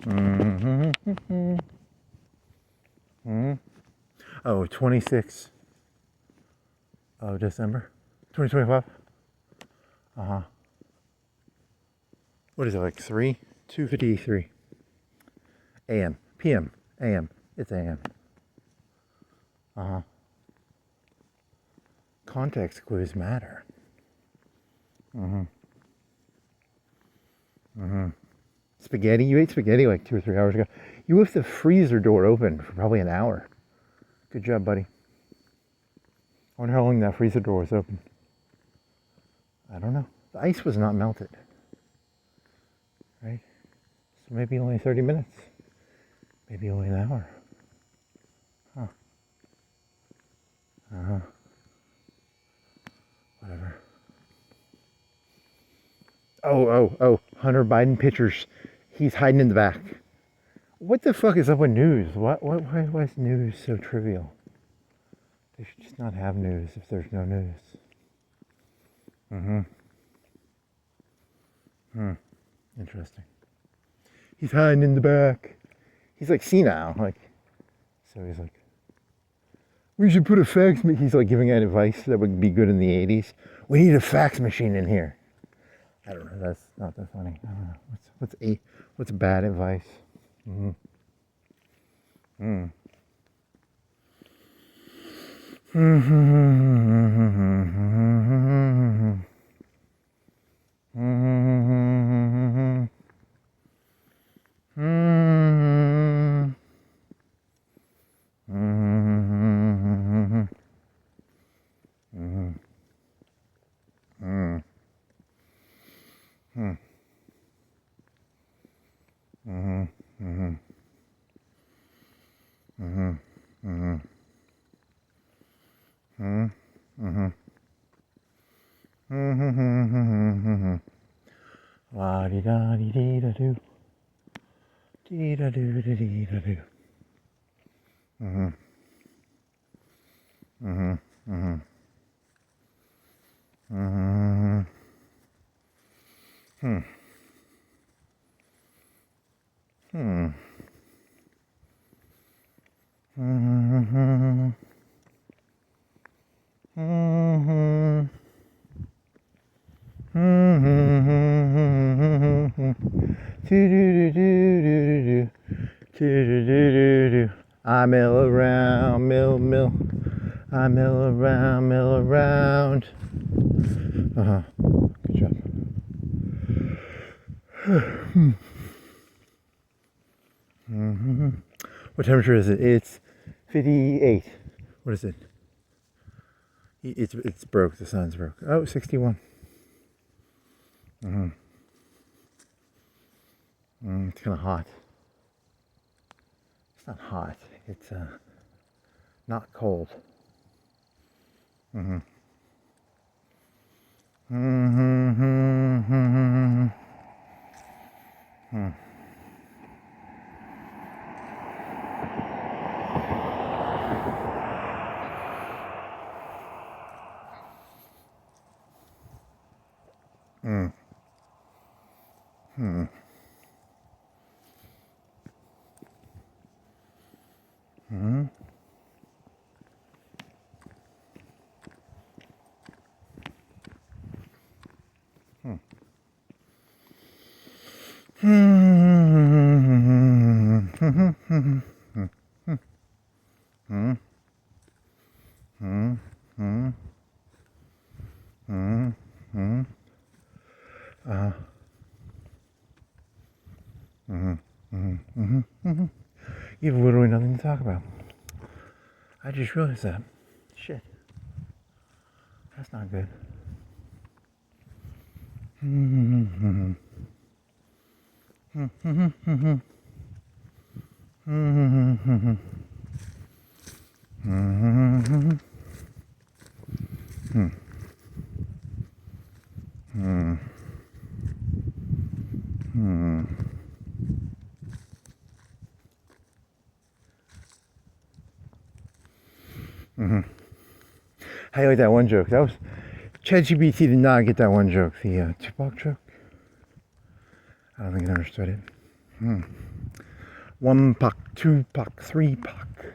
Oh, 26th of December, 2025. What is it, like 2:53 a.m. p.m. a.m. It's a.m. Context clues matter. Spaghetti. You ate spaghetti like 2 or 3 hours ago. You left the freezer door open for probably an hour. Good job, buddy. I wonder how long that freezer door was open. I don't know. The ice was not melted. Right? So maybe only 30 minutes. Maybe only an hour. Whatever. Oh. Hunter Biden pictures. He's hiding in the back. What the fuck is up with news? Why is news so trivial? They should just not have news if there's no news. Interesting. He's hiding in the back. He's like senile, so he's like, we should put a fax machine. He's like giving out advice that would be good in the 80s. We need a fax machine in here. I don't know. That's not that funny. I don't know. What's bad advice? La di da di dee da do. Dee da do da dee da do. I mill around, mill. I mill around. Good job. What temperature is it? It's 58. What is it? It's broke. The sun's broke. Oh, 61. It's kind of hot. It's not hot. It's not cold. You have literally nothing to talk about. I just realized that. Shit. That's not good. How you like that one joke? That was ChatGPT did not get that one joke. The Tupac joke. I don't think it understood it. 1 puck, 2 puck, 3 puck,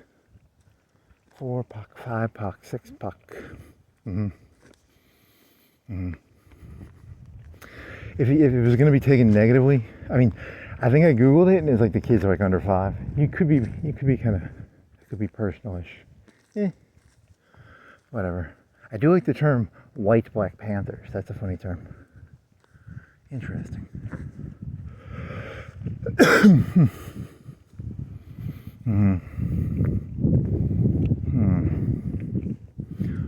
4 puck, 5 puck, 6 puck. If it was going to be taken negatively, I mean, I think I googled it and it's like the kids are like under 5. You could be kind of, it could be personalish. Whatever. I do like the term white Black Panthers. That's a funny term. Interesting.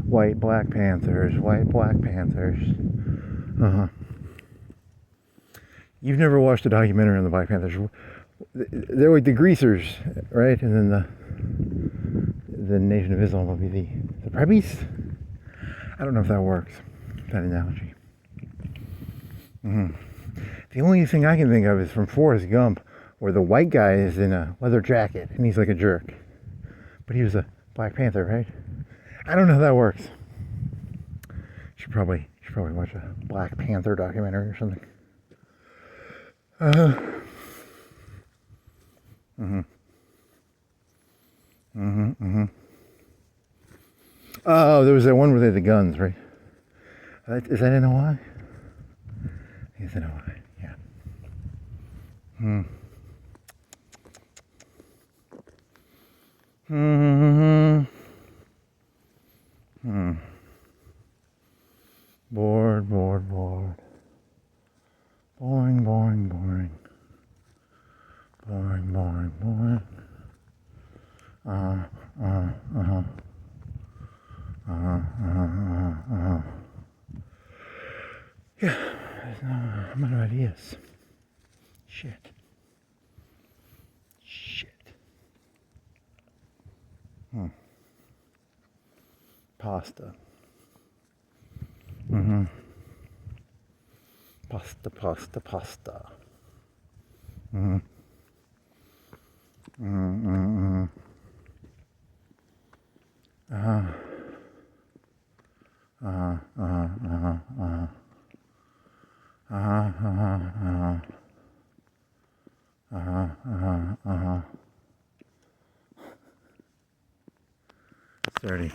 White Black Panthers. White Black Panthers. You've never watched a documentary on the Black Panthers. They're like the greasers, right? And then the Nation of Islam will be the Prebbies. I don't know if that works, that analogy. The only thing I can think of is from Forrest Gump, where the white guy is in a leather jacket and he's like a jerk. But he was a Black Panther, right? I don't know how that works. Should probably watch a Black Panther documentary or something. Oh, there was that one where they had the guns, right? Is that in Hawaii? I think it's in Hawaii, yeah. Bored. Boring. Boring. Yeah, I'm out of ideas. Shit. Pasta. Pasta. Dirty.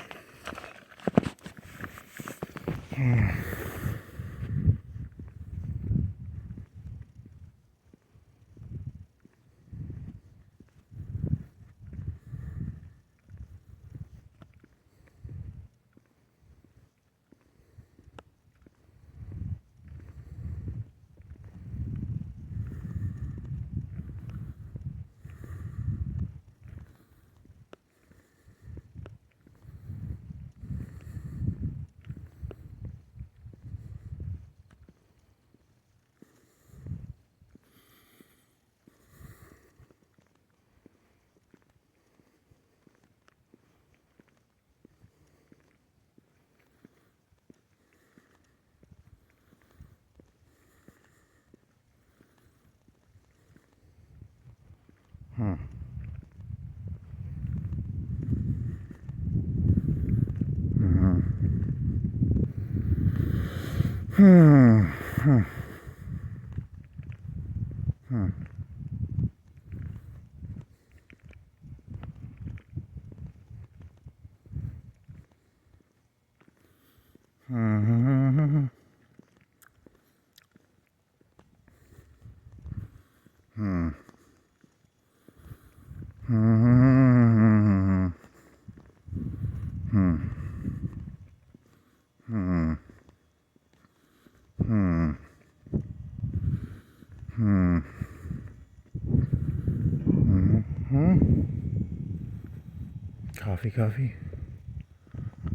Coffee.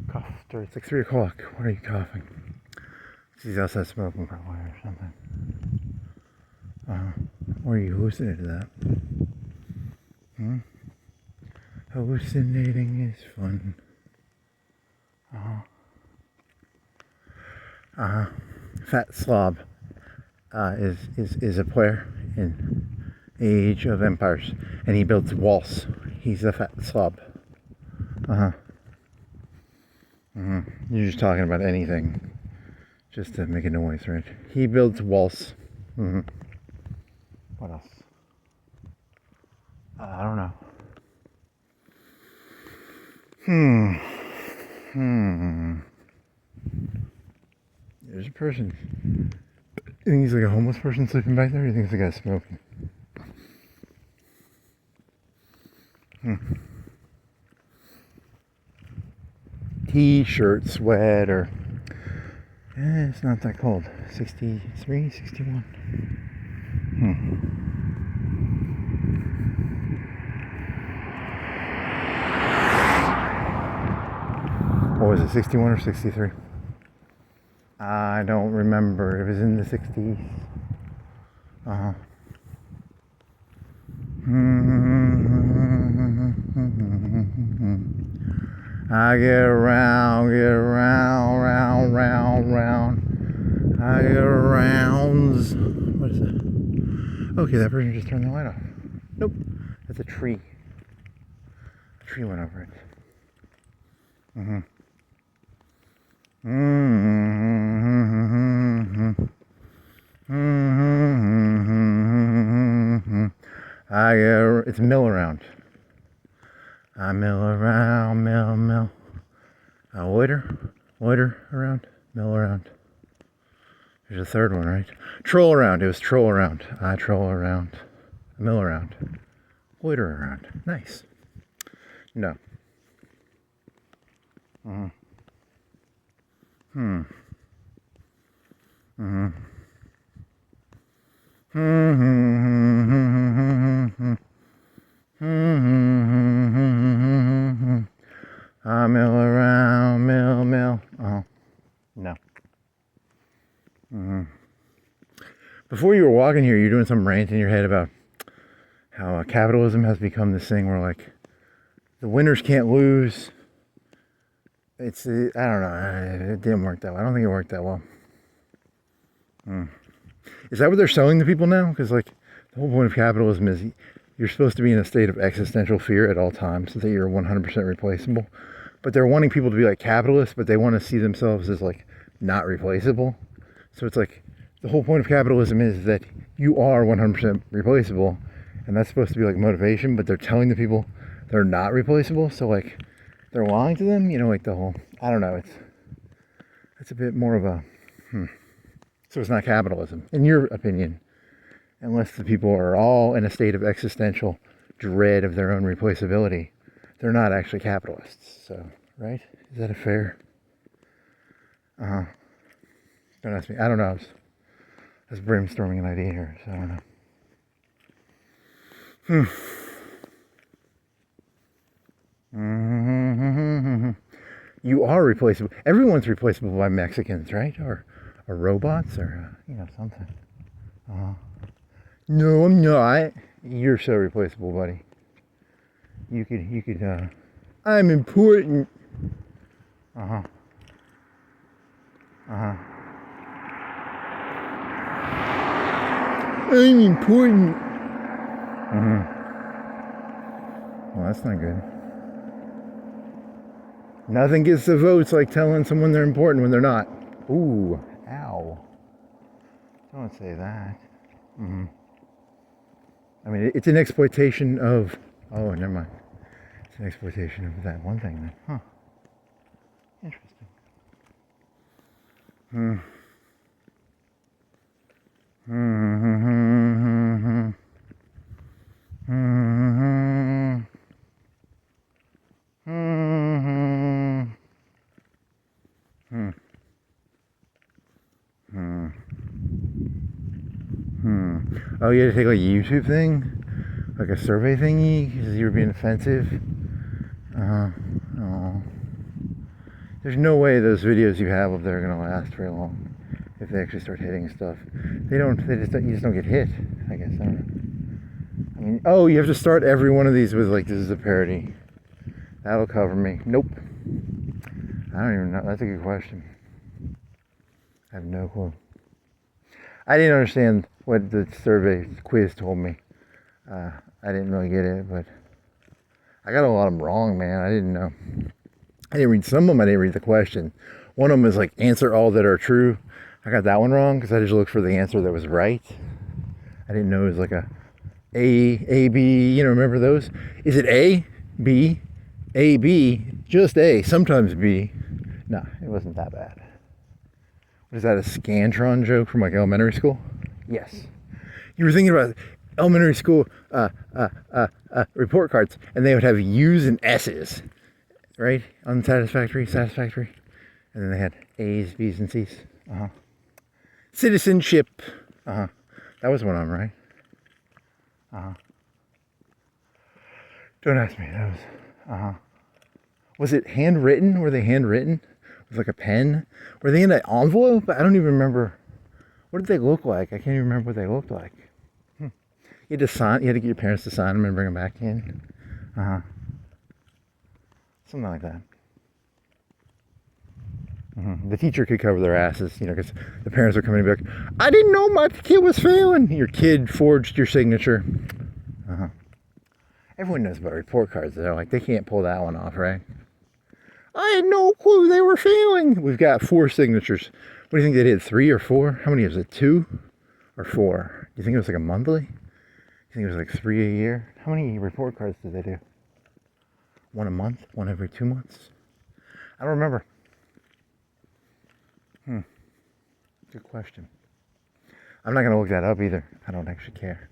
Cough. It's like 3 o'clock. What are you coughing? He's outside smoking probably or something. Or are you hallucinating that? Hallucinating is fun. Fat Slob is a player in Age of Empires, and he builds walls. He's a fat slob. You're just talking about anything just to make a noise, right? He builds walls. What else? I don't know. There's a person. You think he's like a homeless person sleeping back there? Or you think it's a guy smoking? T-shirt, sweater. It's not that cold. 63, 61. What was it, 61 or 63? I don't remember. It was in the 60s. I get around, round. I get arounds. What is that? Okay, that person just turned the light off. Nope, that's a tree. A tree went over it. It's mill around. I mill around, mill. Loiter around, mill around. There's a third one, right? Troll around. It was troll around. I troll around. Mill around. Loiter around. Nice. No. I mill around, mill. Oh, no. Before you were walking here, you were doing some rant in your head about how capitalism has become this thing where, like, the winners can't lose. I don't know, it didn't work that well. I don't think it worked that well. Is that what they're selling to people now? Because, like, the whole point of capitalism is you're supposed to be in a state of existential fear at all times, so that you're 100% replaceable. But they're wanting people to be like capitalists, but they want to see themselves as, like, not replaceable. So it's like, the whole point of capitalism is that you are 100% replaceable, and that's supposed to be like motivation, but they're telling the people they're not replaceable, so, like, they're lying to them, you know, like the whole, I don't know, it's a bit more of a, So it's not capitalism, in your opinion, unless the people are all in a state of existential dread of their own replaceability. They're not actually capitalists, so, right? Is that a fair? Don't ask me. I don't know. I was brainstorming an idea here, so I don't know. You are replaceable. Everyone's replaceable by Mexicans, right? Or robots, or something. No, I'm not. You're so replaceable, buddy. You could. I'm important. I'm important. Well, that's not good. Nothing gets the votes like telling someone they're important when they're not. Ooh, ow. Don't say that. I mean, it's an exploitation of... Oh, never mind. It's an exploitation of that one thing then. Huh. Interesting. Oh, you had to take like a YouTube thing? Like a survey thingy? Because you were being offensive? Oh. There's no way those videos you have up there are going to last very long. If they actually start hitting stuff. You just don't get hit, I guess. I don't know. I mean, oh, you have to start every one of these with like, this is a parody. That'll cover me. Nope. I don't even know. That's a good question. I have no clue. I didn't understand what the survey quiz told me. I didn't really get it, but I got a lot of them wrong, man. I didn't know. I didn't read some of them. I didn't read the question. One of them is like, answer all that are true. I got that one wrong because I just looked for the answer that was right. I didn't know it was like a A, B, remember those? Is it A, B, A, B, just A, sometimes B? No, it wasn't that bad. Was that a Scantron joke from like elementary school? Yes. You were thinking about elementary school report cards, and they would have U's and S's, right? Unsatisfactory, satisfactory. And then they had A's, B's, and C's. Citizenship. That was one of them, right? Don't ask me. That was, Was it handwritten? Were they handwritten? With like a pen? Were they in an envelope? I don't even remember. What did they look like? I can't even remember what they looked like. You had to sign. You had to get your parents to sign them and bring them back in. Something like that. The teacher could cover their asses, because the parents are coming to be like, I didn't know my kid was failing. Your kid forged your signature. Everyone knows about report cards. They're like, they can't pull that one off, right? I had no clue they were failing. We've got 4 signatures. What do you think they did? 3 or 4? How many was it? 2 or 4? Do you think it was like a monthly? You think it was like 3 a year? How many report cards did they do? 1 a month? 1 every 2 months? I don't remember. Good question. I'm not going to look that up either. I don't actually care.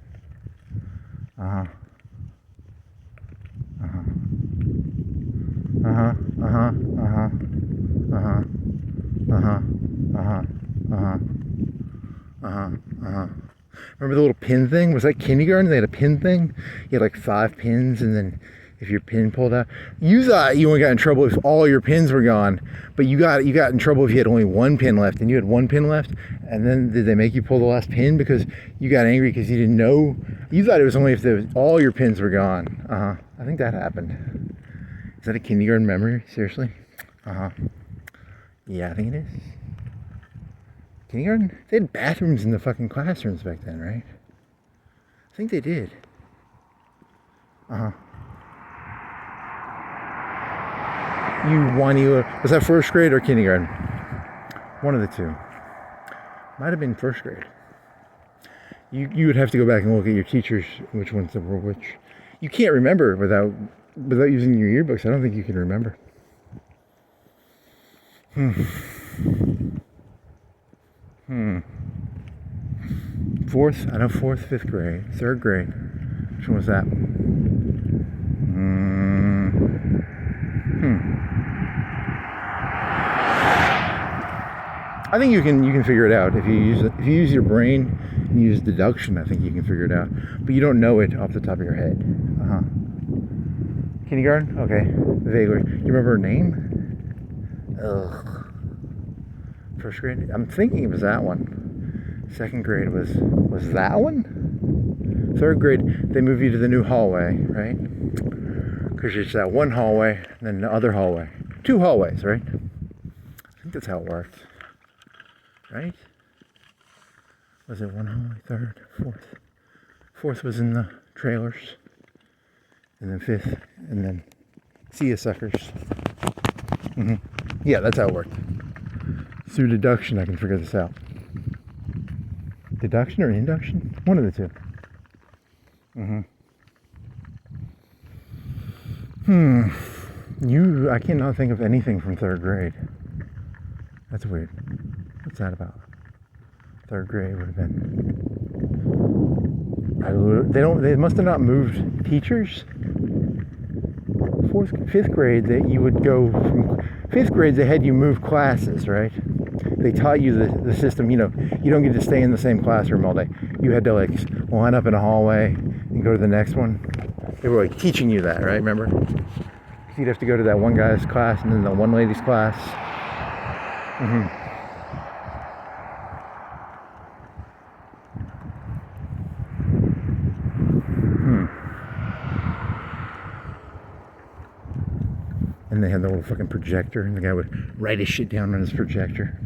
Remember the little pin thing? Was that kindergarten? They had a pin thing? You had like 5 pins, and then if your pin pulled out, you thought you only got in trouble if all your pins were gone, but you got in trouble if you had only 1 pin left, and you had 1 pin left, and then did they make you pull the last pin because you got angry because you didn't know? You thought it was only if all your pins were gone. I think that happened. Is that a kindergarten memory? Seriously? Yeah, I think it is. Kindergarten? They had bathrooms in the fucking classrooms back then, right? I think they did. Was that 1st grade or kindergarten? One of the two. Might have been 1st grade. You would have to go back and look at your teachers, which ones were which. You can't remember without using your yearbooks. I don't think you can remember. 4th? I know 4th, 5th grade. 3rd grade. Which one was that? I think you can figure it out if you use your brain and use deduction. I think you can figure it out, but you don't know it off the top of your head. Kindergarten? Okay, vaguely. You remember her name? Ugh. 1st grade? I'm thinking it was that one. 2nd grade was that one? 3rd grade, they move you to the new hallway, right? Because it's that one hallway, and then the other hallway. 2 hallways, right? I think that's how it worked. Right? Was it 1 hallway, 3rd, 4th? 4th was in the trailers. And then 5th, and then see ya, suckers. Yeah, that's how it worked. Through deduction, I can figure this out. Deduction or induction? One of the two. I cannot think of anything from 3rd grade. That's weird. What's that about? 3rd grade would have been. They must have not moved teachers. 5th grade, that you would go from 5th grade, they had you move classes, right? They taught you the system. You don't get to stay in the same classroom all day. You had to like line up in a hallway and go to the next one. They were like teaching you that, right? Remember? You'd have to go to that one guy's class and then the one lady's class. And they had the little fucking projector, and the guy would write his shit down on his projector.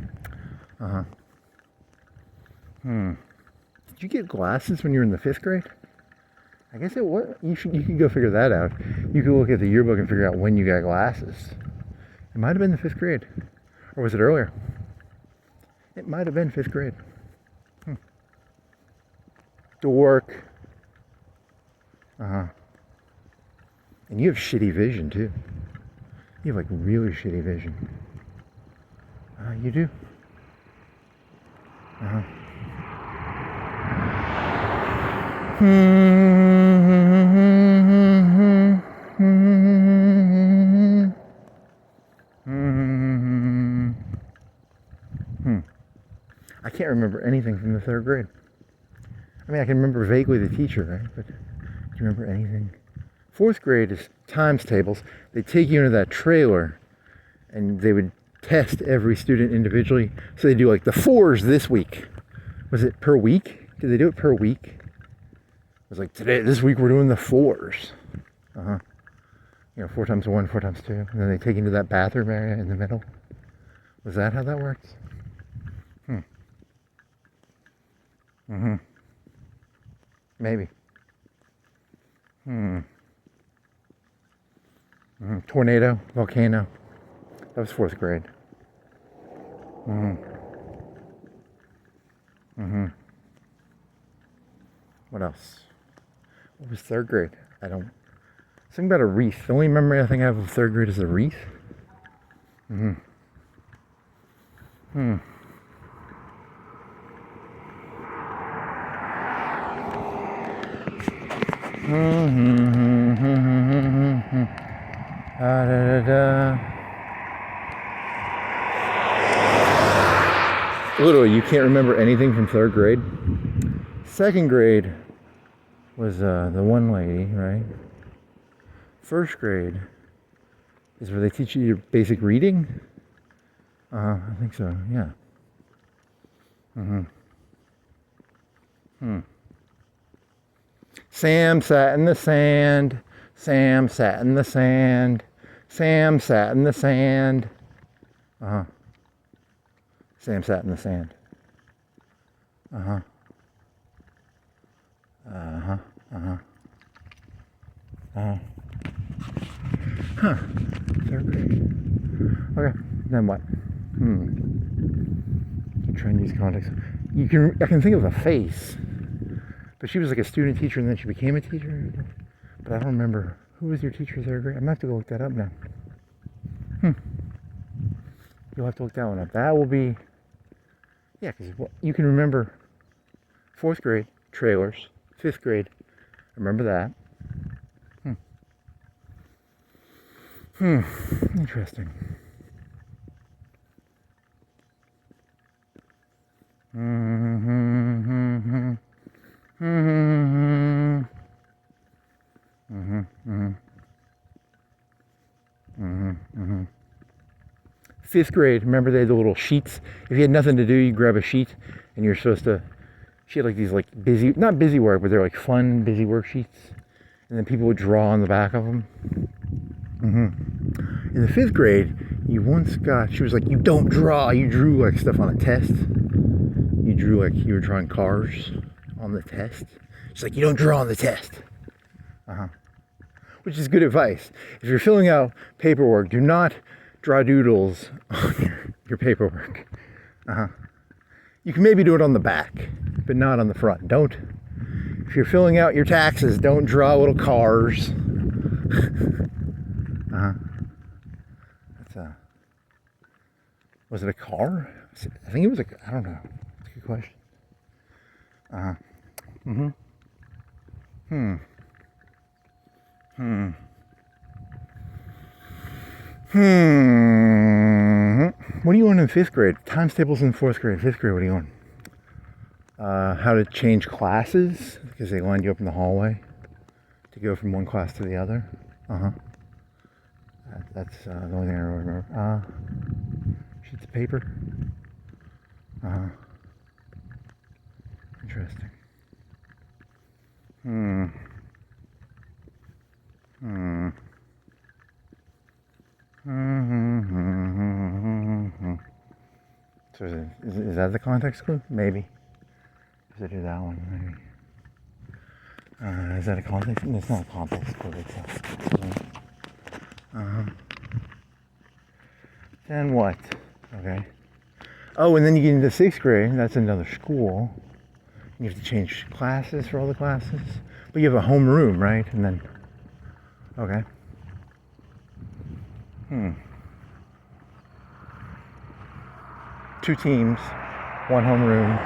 Did you get glasses when you were in the 5th grade? I guess it was. You could go figure that out. You could look at the yearbook and figure out when you got glasses. It might have been the 5th grade, or was it earlier? It might have been 5th grade. Dork. Uh-huh. And you have shitty vision, too. You have, like, really shitty vision. You do? Uh-huh. I can't remember anything from the 3rd grade. I mean, I can remember vaguely the teacher, right? But do you remember anything? 4th grade is times tables. They take you into that trailer and they would test every student individually. So they do like the 4s this week. Was it per week? Did they do it per week? It was like, this week we're doing the 4s. Uh-huh. 4 times 1, 4 times 2. And then they take you into that bathroom area in the middle. Was that how that works? Maybe. Tornado, volcano. That was 4th grade. What else? What was 3rd grade? Something about a wreath. The only memory I think I have of 3rd grade is a wreath. Literally, you can't remember anything from 3rd grade. 2nd grade was the one lady, right? 1st grade is where they teach you your basic reading. I think so, yeah. Sam sat in the sand. Sam sat in the sand. Sam sat in the sand. Sam sat in the sand. Huh. 3rd grade. Okay, then what? Try and use context. I can think of a face. But she was like a student teacher and then she became a teacher. But I don't remember. Who was your teacher 3rd grade? I'm going to have to go look that up now. You'll have to look that one up. That will be... Yeah, because you can remember 4th grade, trailers. 5th grade, remember that. Interesting. Fifth grade, remember they had the little sheets? If you had nothing to do, you grab a sheet and you're supposed to, she had like these like busy, not busy work, but they're like fun busy worksheets. And then people would draw on the back of them. In the 5th grade, she was like, you don't draw. You drew like stuff on a test. You drew like you were drawing cars on the test. She's like, you don't draw on the test. Which is good advice. If you're filling out paperwork, do not draw doodles on your paperwork. You can maybe do it on the back, but not on the front. If you're filling out your taxes, don't draw little cars. Was it a car? I think it was I don't know. That's a good question. What are you on in 5th grade? Times tables in 4th grade. 5th grade, what are you on? How to change classes, because they lined you up in the hallway to go from one class to the other. That's the only thing I remember. Sheets of paper. Interesting. So is that the context clue? Maybe. If I do that one, maybe. Is that a context? No, it's not a context clue. It's Then what? Okay. Oh, and then you get into 6th grade. That's another school. You have to change classes for all the classes. But you have a home room, right? And then, okay. Two teams, one home room.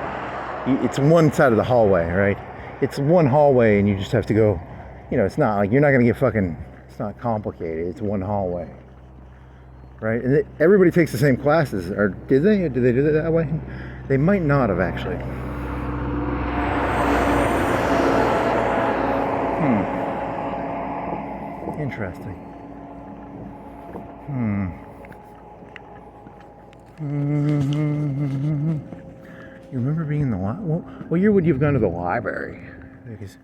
It's one side of the hallway, right? It's one hallway and you just have to go, it's not like, you're not going to get fucking, it's not complicated. It's one hallway, right? And everybody takes the same classes, or did they? Or did they do it that way? They might not have, actually. Interesting. You remember being in the what year would you have gone to the library? Because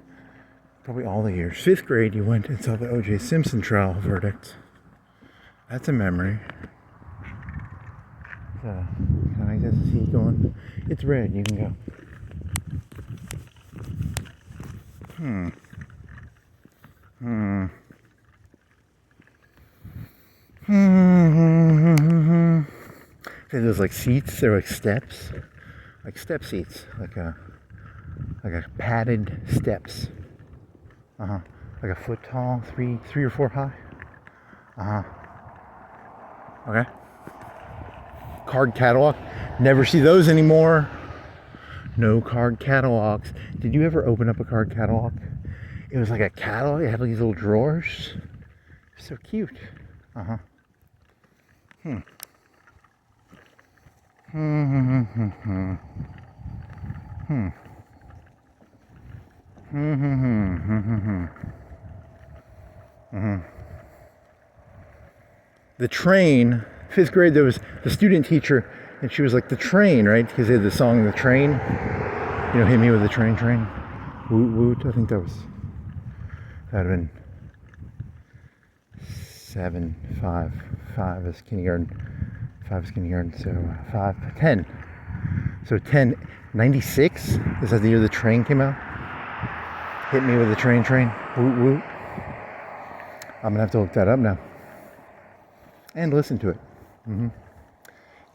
probably all the years. 5th grade, you went and saw the O.J. Simpson trial verdict. That's a memory. So, I guess he's going. It's red. You can go. There's like seats. They're like steps, like step seats, like a padded steps. Like a foot tall, three or four high. Okay. Card catalog. Never see those anymore. No card catalogs. Did you ever open up a card catalog? It was like a catalog. It had like these little drawers. So cute. The train, 5th grade, there was the student teacher, and she was like, the train, right? Because they had the song, The Train. Hit me with the train. Woot woot. I think that would have been 7, 5 is kindergarten. 5 is kindergarten, so 10. So 10, 96? Is that the year the train came out? Hit me with the train. Woot woot. I'm gonna have to look that up now. And listen to it.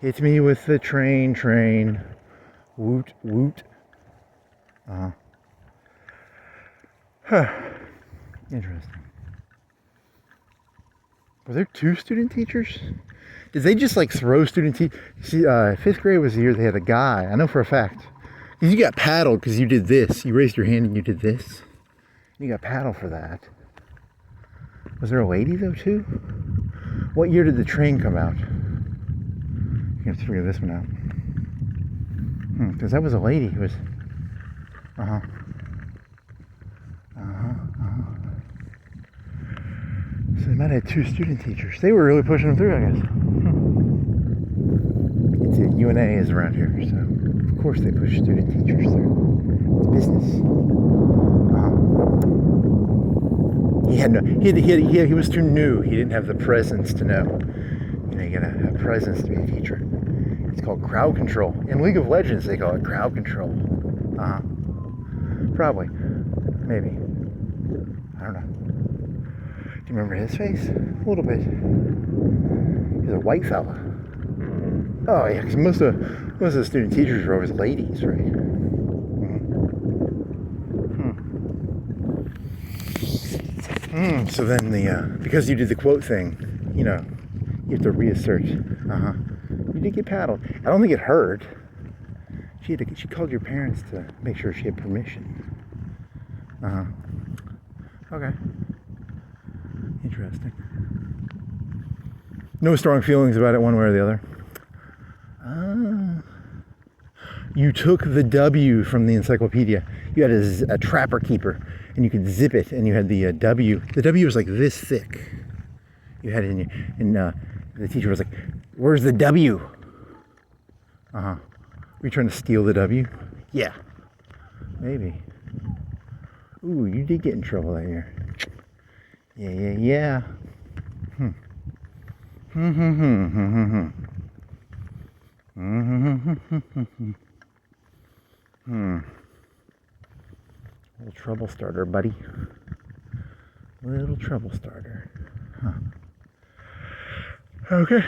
Hit me with the train. Woot woot. Interesting. Were there 2 student teachers? Did they just like throw student teachers? See, 5th grade was the year they had a guy. I know for a fact. Because you got paddled because you did this. You raised your hand and you did this. You got paddled for that. Was there a lady though too? What year did the train come out? You have to figure this one out. Because that was a lady who was. So they might have had 2 student teachers. They were really pushing them through, I guess. It's a UNA is around here, so of course they push student teachers through. It's business. He was too new. He didn't have the presence to know. You gotta have presence to be a teacher. It's called crowd control. In League of Legends, they call it crowd control. Probably. Maybe. I don't know. Do you remember his face? A little bit. He's a white fella. Oh yeah, because most of the student teachers are always ladies, right? So then because you did the quote thing, you have to reassert. You did get paddled. I don't think it hurt. She called your parents to make sure she had permission. Okay. Interesting. No strong feelings about it one way or the other. You took the W from the encyclopedia. You had a trapper keeper, and you could zip it, and you had the W. The W was like this thick. You had it in your, and the teacher was like, "Where's the W?" Were you trying to steal the W? Yeah. Maybe. Ooh, you did get in trouble that year. Yeah. Little trouble starter, buddy. Little trouble starter. Okay.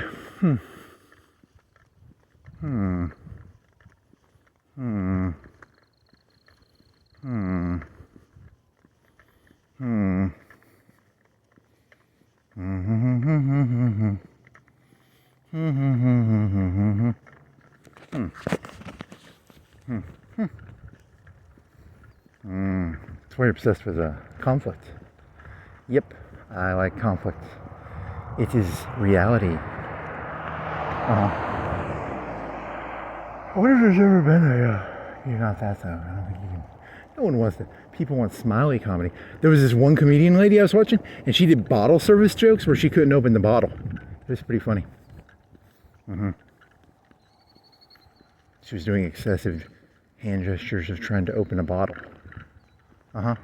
obsessed with conflict. Yep, I like conflict. It is reality. I wonder if there's ever been you're not that though. I don't think you can. No one wants to. People want smiley comedy. There was this one comedian lady I was watching, and she did bottle service jokes where she couldn't open the bottle. It was pretty funny. She was doing excessive hand gestures of trying to open a bottle. Okay.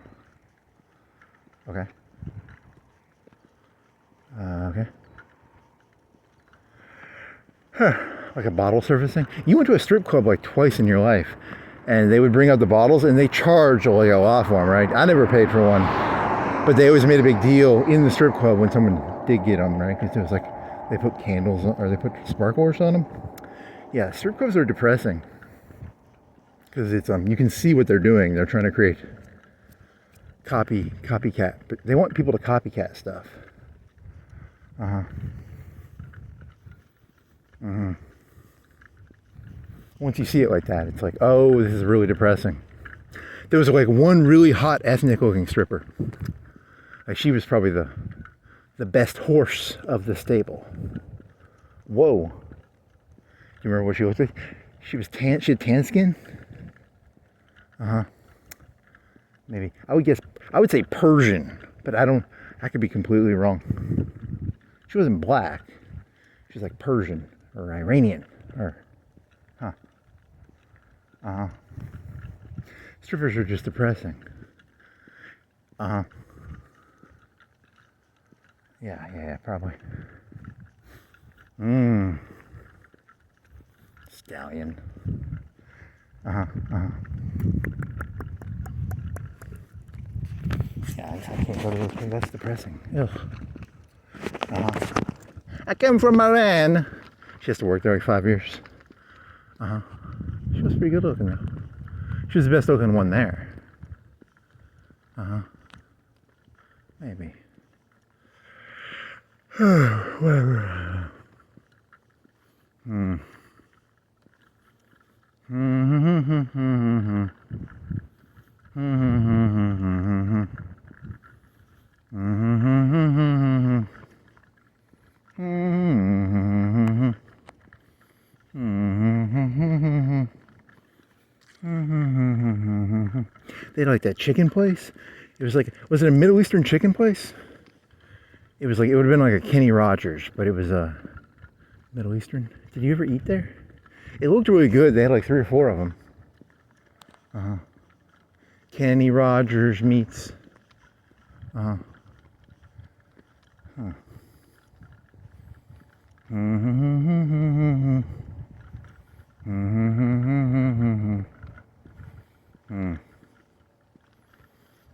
Okay. Like a bottle servicing. You went to a strip club like twice in your life, and they would bring out the bottles, and they charge like a lot for them, right? I never paid for one, but they always made a big deal in the strip club when someone did get them, right? Because it was like they put candles on, or they put sparklers on them. Yeah, strip clubs are depressing because it's you can see what they're doing. They're trying to create copycat, but they want people to copycat stuff. Once you see it like that, it's like, oh, this is really depressing. There was like one really hot ethnic looking stripper. Like she was probably the best horse of the stable. Whoa. Do you remember what she looked like? She was tan. She had tan skin. Maybe. I would say Persian, but I could be completely wrong. She wasn't black. She was like Persian or Iranian or, Strippers are just depressing. Yeah, probably. Stallion. Yeah, I can't go to those things. That's depressing. Ugh. I came from Iran. She has to work there like 5 years. She was pretty good looking though. She was the best looking one there. Maybe. Whatever. They had like that chicken place. It was like, was it a Middle Eastern chicken place? It was like, it would have been like a Kenny Rogers, but it was a Middle Eastern. Did you ever eat there? It looked really good. They had like 3 or 4 of them. Kenny Rogers meats.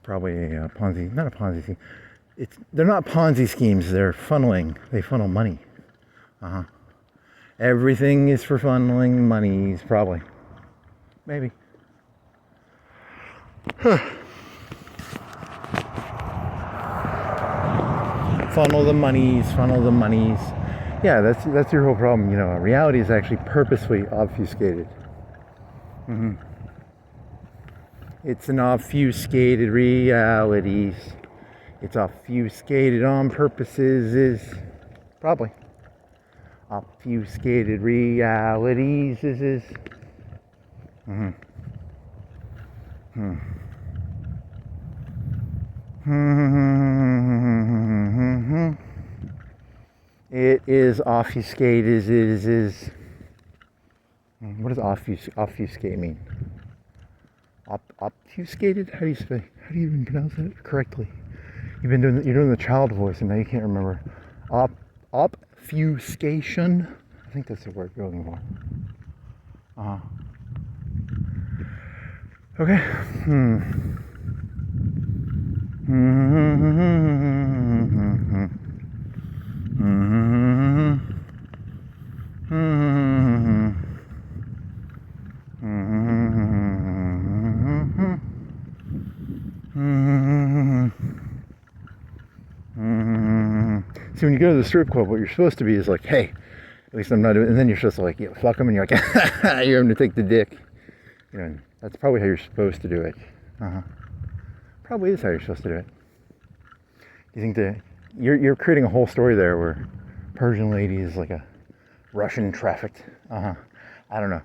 Probably a Ponzi, not a Ponzi scheme. They're not Ponzi schemes, they're funneling. They funnel money. Everything is for funneling monies, probably. Maybe. Funnel the monies. Yeah, that's your whole problem. You know, reality is actually purposefully obfuscated. It's an obfuscated realities. It's obfuscated on purposes. Probably. Obfuscated realities is. It is obfuscated is. What does obfuscate mean? Obfuscated? How do you even pronounce that correctly? You're doing the child voice, and now you can't remember. Obfuscation. I think that's the word you're looking for. Okay. See, when you go to the strip club, what you're supposed to be is like, hey, at least I'm not doing, and then you're supposed to like, you know, fuck them, and you're like, you're having to take the dick. You know, that's probably how you're supposed to do it. Probably is how you're supposed to do it. Do you think that you're creating a whole story there where Persian lady is like a Russian trafficked? I don't know.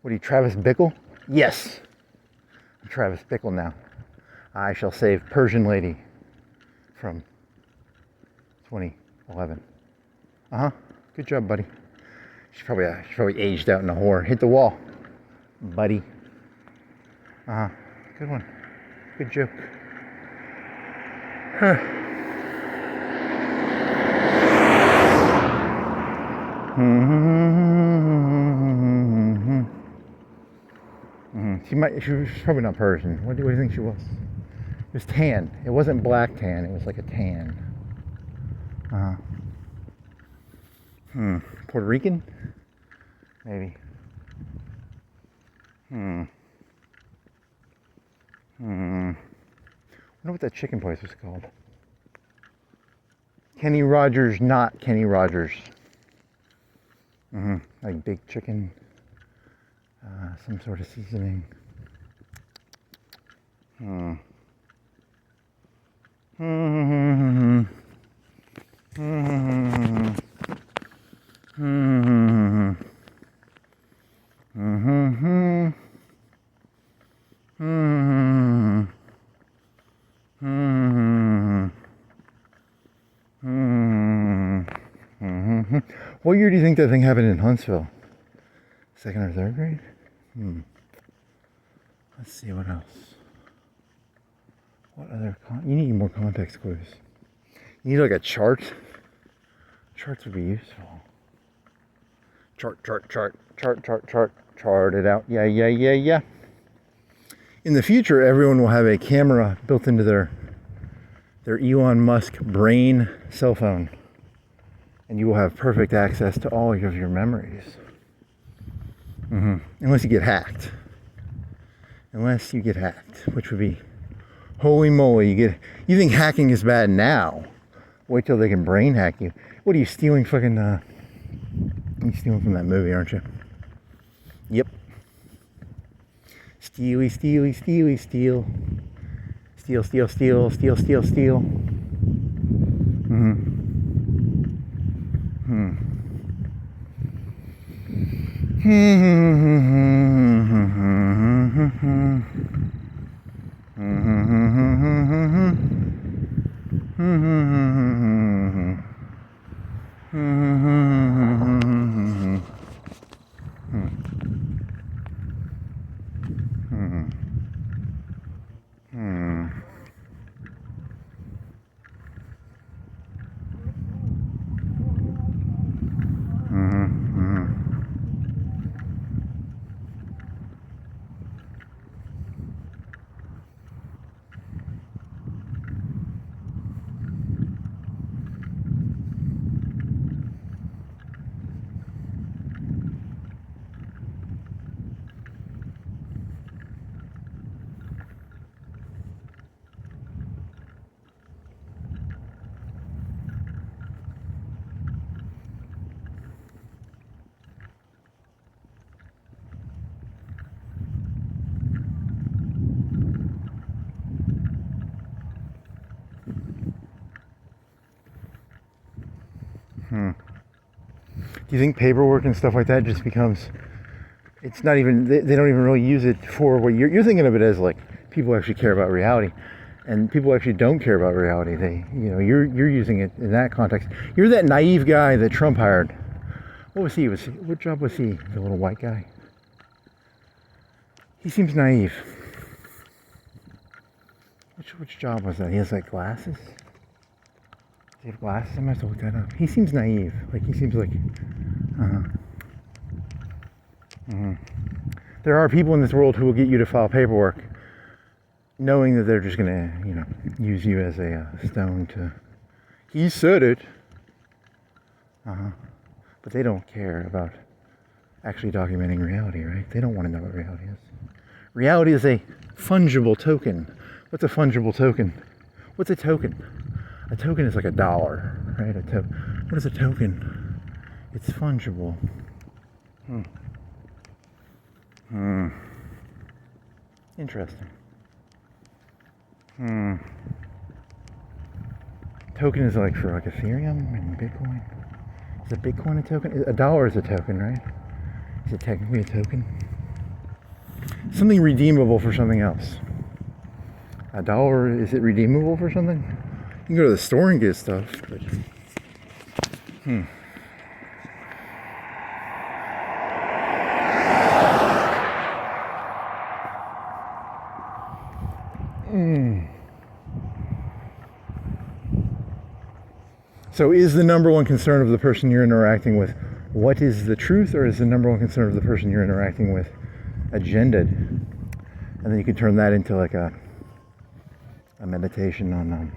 What are you, Travis Bickle? Yes, I'm Travis Bickle now. I shall save Persian lady from 2011. Good job, buddy. She's probably aged out in a whore. Hit the wall, buddy. Good one. Good joke. She was probably not Persian. What do you think she was? It was tan. It wasn't black tan. It was like a tan. Puerto Rican? Maybe. I wonder what that chicken place was called. Kenny Rogers, not Kenny Rogers. Like big chicken, some sort of seasoning. What year do you think that thing happened in Huntsville? Second or third grade? Let's see, what else? What other you need more context clues. You need like a chart. Charts would be useful. Chart it out. Yeah. In the future, everyone will have a camera built into their Elon Musk brain cell phone. And you will have perfect access to all of your memories. Unless you get hacked. Which would be, holy moly, you think hacking is bad now. Wait till they can brain hack you. What are you stealing fucking, you're stealing from that movie, aren't you? Yep. Steely, steely, steely, steal. Steal, steal, steal, steal, steal, steal. Do you think paperwork and stuff like that just becomes, it's not even, they don't even really use it for what you're thinking of it as like people actually care about reality, and people actually don't care about reality. You're using it in that context. You're that naive guy that Trump hired. What job was he? The little white guy. He seems naive. Which job was that? He has like glasses? Does he have glasses? I might have to look that up. He seems naive. Like he seems like, There are people in this world who will get you to file paperwork knowing that they're just gonna, use you as a stone to, he said it. But they don't care about actually documenting reality, right? They don't want to know what reality is. Reality is a fungible token. What's a fungible token? What's a token? A token is like $1, right? What is a token? It's fungible. Interesting. Token is like for like Ethereum and Bitcoin. Is a Bitcoin a token? A dollar is a token, right? Is it technically a token? Something redeemable for something else. A dollar, is it redeemable for something? You can go to the store and get stuff, but So is the number one concern of the person you're interacting with what is the truth, or is the number one concern of the person you're interacting with agendaed? And then you can turn that into like a meditation on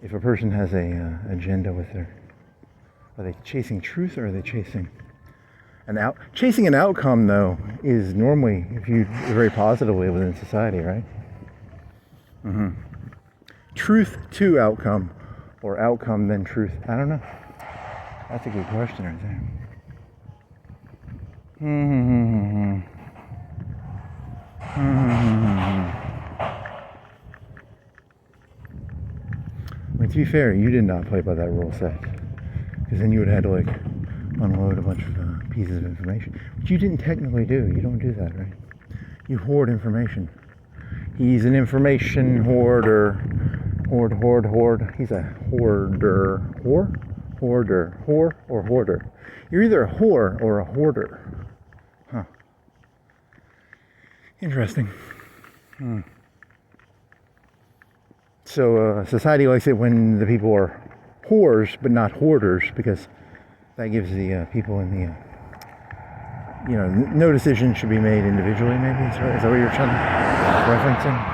if a person has a agenda with their, are they chasing truth or are they chasing chasing an outcome? Though is normally viewed very positively within society, right? Truth to outcome, or outcome then truth. I don't know. That's a good question right there. I mean, to be fair, you did not play by that rule set, because then you would have had to like unload a bunch of pieces of information, which you didn't technically do. You don't do that, right? You hoard information. He's an information hoarder. Hoard. He's a hoarder. Hoarder. Whore or hoarder. You're either a whore or a hoarder. Huh. Interesting. So society likes it when the people are whores but not hoarders, because that gives the people in the no decision should be made individually. Maybe is that what you're referencing?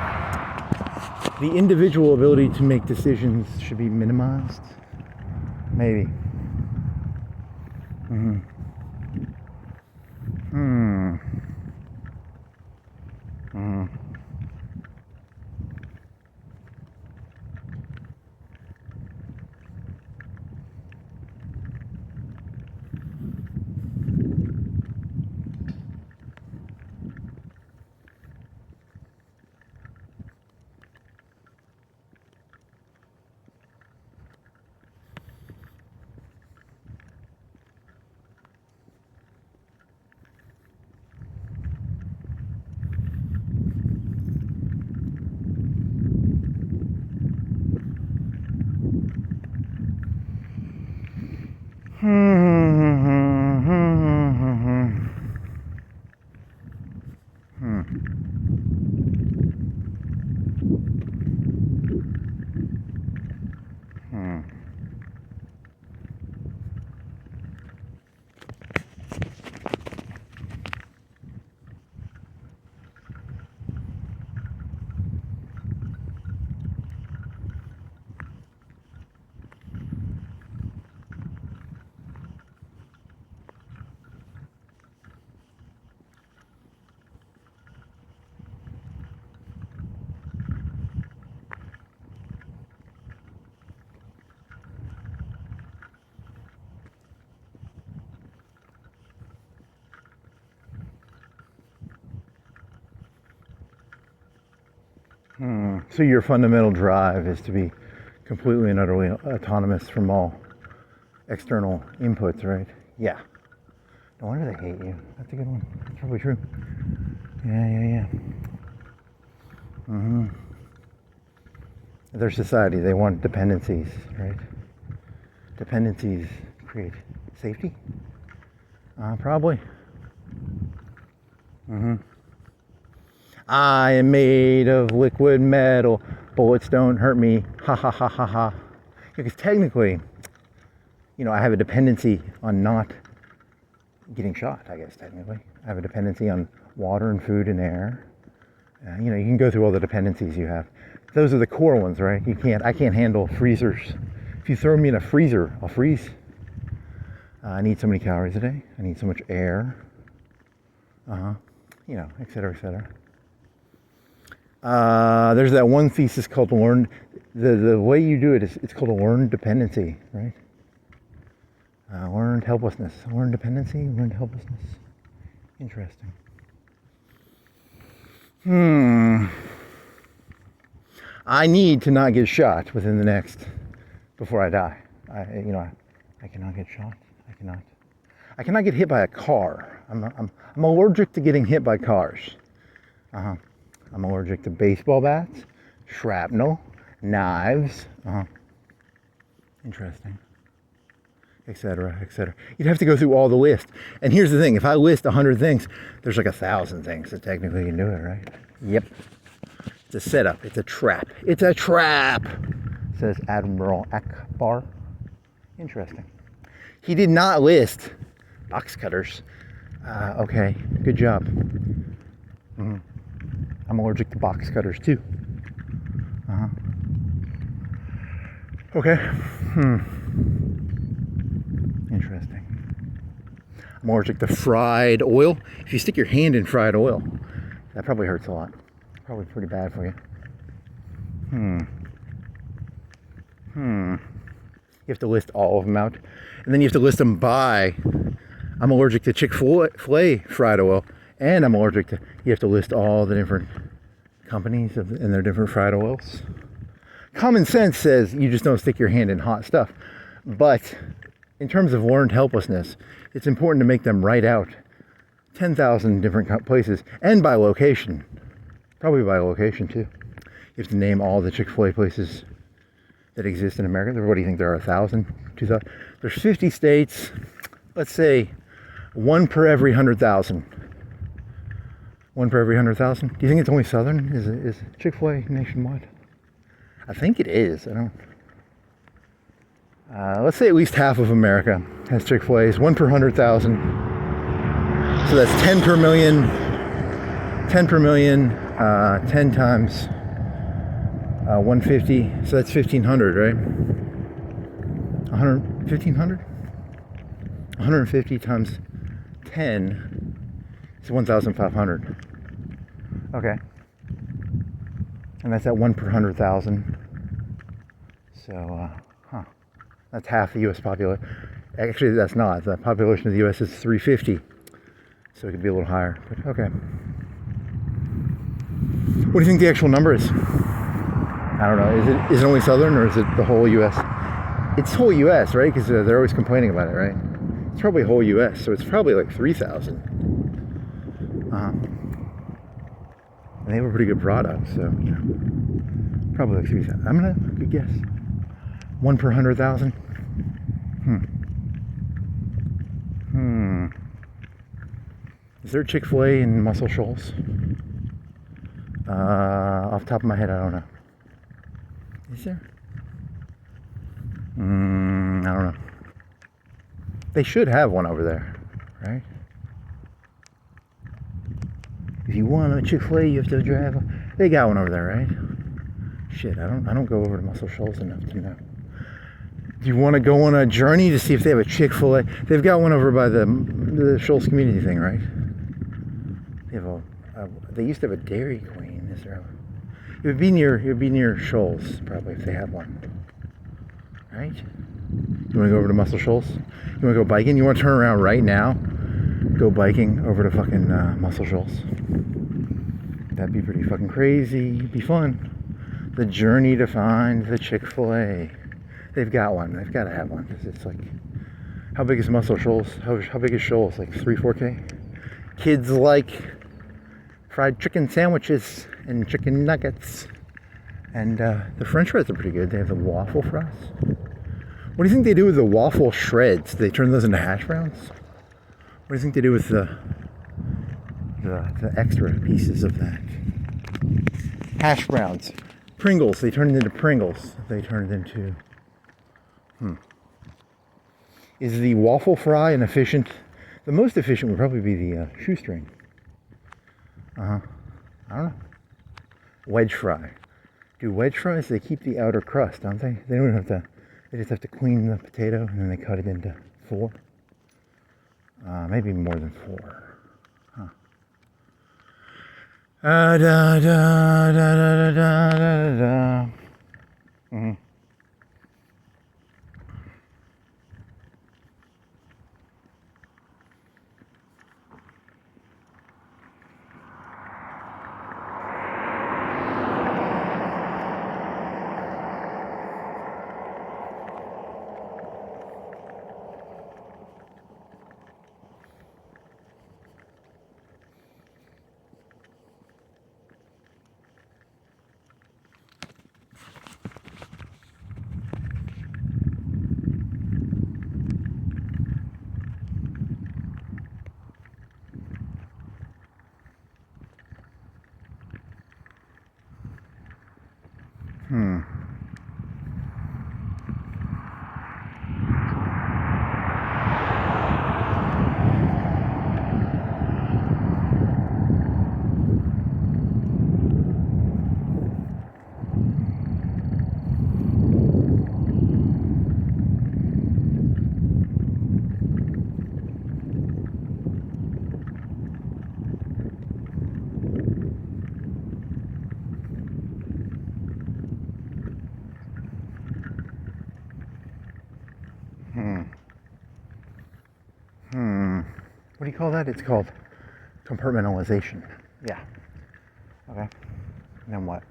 The individual ability to make decisions should be minimized. Maybe. So your fundamental drive is to be completely and utterly autonomous from all external inputs, right? Yeah. No wonder they hate you. That's a good one. That's probably true. Yeah. Their society, they want dependencies, right? Dependencies create safety? Probably. I am made of liquid metal. Bullets don't hurt me. Ha ha ha ha ha. Because technically, I have a dependency on not getting shot, I guess, technically. I have a dependency on water and food and air. You can go through all the dependencies you have. Those are the core ones, right? I can't handle freezers. If you throw me in a freezer, I'll freeze. I need so many calories a day. I need so much air. Et cetera, et cetera. There's that one thesis called learned. The way you do it is it's called a learned dependency, right? Learned helplessness. Learned dependency, learned helplessness. Interesting. I need to not get shot within the next, before I die. I cannot get shot. I cannot get hit by a car. I'm allergic to getting hit by cars. I'm allergic to baseball bats, shrapnel, knives. Interesting. Etc. etc. You'd have to go through all the list. And here's the thing: if I list 100 things, there's like 1,000 things that technically can do it, right? Yep. It's a setup. It's a trap. It's a trap. Says Admiral Akbar. Interesting. He did not list box cutters. Okay, good job. I'm allergic to box cutters too. Okay. Interesting. I'm allergic to fried oil. If you stick your hand in fried oil, that probably hurts a lot. Probably pretty bad for you. You have to list all of them out. And then you have to list them by. I'm allergic to Chick-fil-A fried oil. And I'm allergic to. You have to list all the different companies and their different fried oils. Common sense says you just don't stick your hand in hot stuff. But in terms of learned helplessness, it's important to make them write out 10,000 different places and by location. Probably by location too. You have to name all the Chick-fil-A places that exist in America. What do you think? There are 1,000, 2,000? There's 50 states. Let's say one per every 100,000. One per every 100,000. Do you think it's only Southern? Is Chick-fil-A nationwide? I think it is. I don't. Let's say at least half of America has Chick-fil-A's. One per 100,000. So that's 10 per million. 10 per million. 10 times 150. So that's 1,500, right? 1,500? 150 times 10 is 1,500. Okay. And that's at 1 per 100,000. So, that's half the U.S. population. Actually, that's not. The population of the U.S. is 350. So it could be a little higher. But okay. What do you think the actual number is? I don't know. Is it only Southern or is it the whole U.S.? It's whole U.S., right? Because they're always complaining about it, right? It's probably whole U.S., so it's probably like 3,000. And they have a pretty good product, so, probably like 3,000. I'm going to, good guess. 1 per 100,000. Is there Chick-fil-A in Muscle Shoals? Off the top of my head, I don't know. Is there? I don't know. They should have one over there, right? If you want a Chick-fil-A, you have to drive. They got one over there, right? Shit, I don't go over to Muscle Shoals enough to know. Do you want to go on a journey to see if they have a Chick-fil-A? They've got one over by the Shoals community thing, right? They have they used to have a Dairy Queen. Is there? It would be near Shoals probably if they had one, right? You want to go over to Muscle Shoals? You want to go biking? You want to turn around right now? Go biking over to fucking Muscle Shoals. That'd be pretty fucking crazy. It'd be fun. The journey to find the Chick-fil-A. They've got one. They've got to have one. It's like, how big is Muscle Shoals? How big is Shoals? Like 3-4K? Kids like fried chicken sandwiches and chicken nuggets. And the French fries are pretty good. They have the waffle fries. What do you think they do with the waffle shreds? Do they turn those into hash browns? What do you think they do with the extra pieces of that? Hash browns. Pringles. They turn it into Pringles. They turn it into... Is the waffle fry an efficient... The most efficient would probably be the shoestring. I don't know. Wedge fry. Do wedge fries, they keep the outer crust, don't they? They don't have to... They just have to clean the potato and then they cut it into 4. Maybe more than 4. Da da da da da da da. What do you call that? It's called compartmentalization. Yeah. Okay. And then what?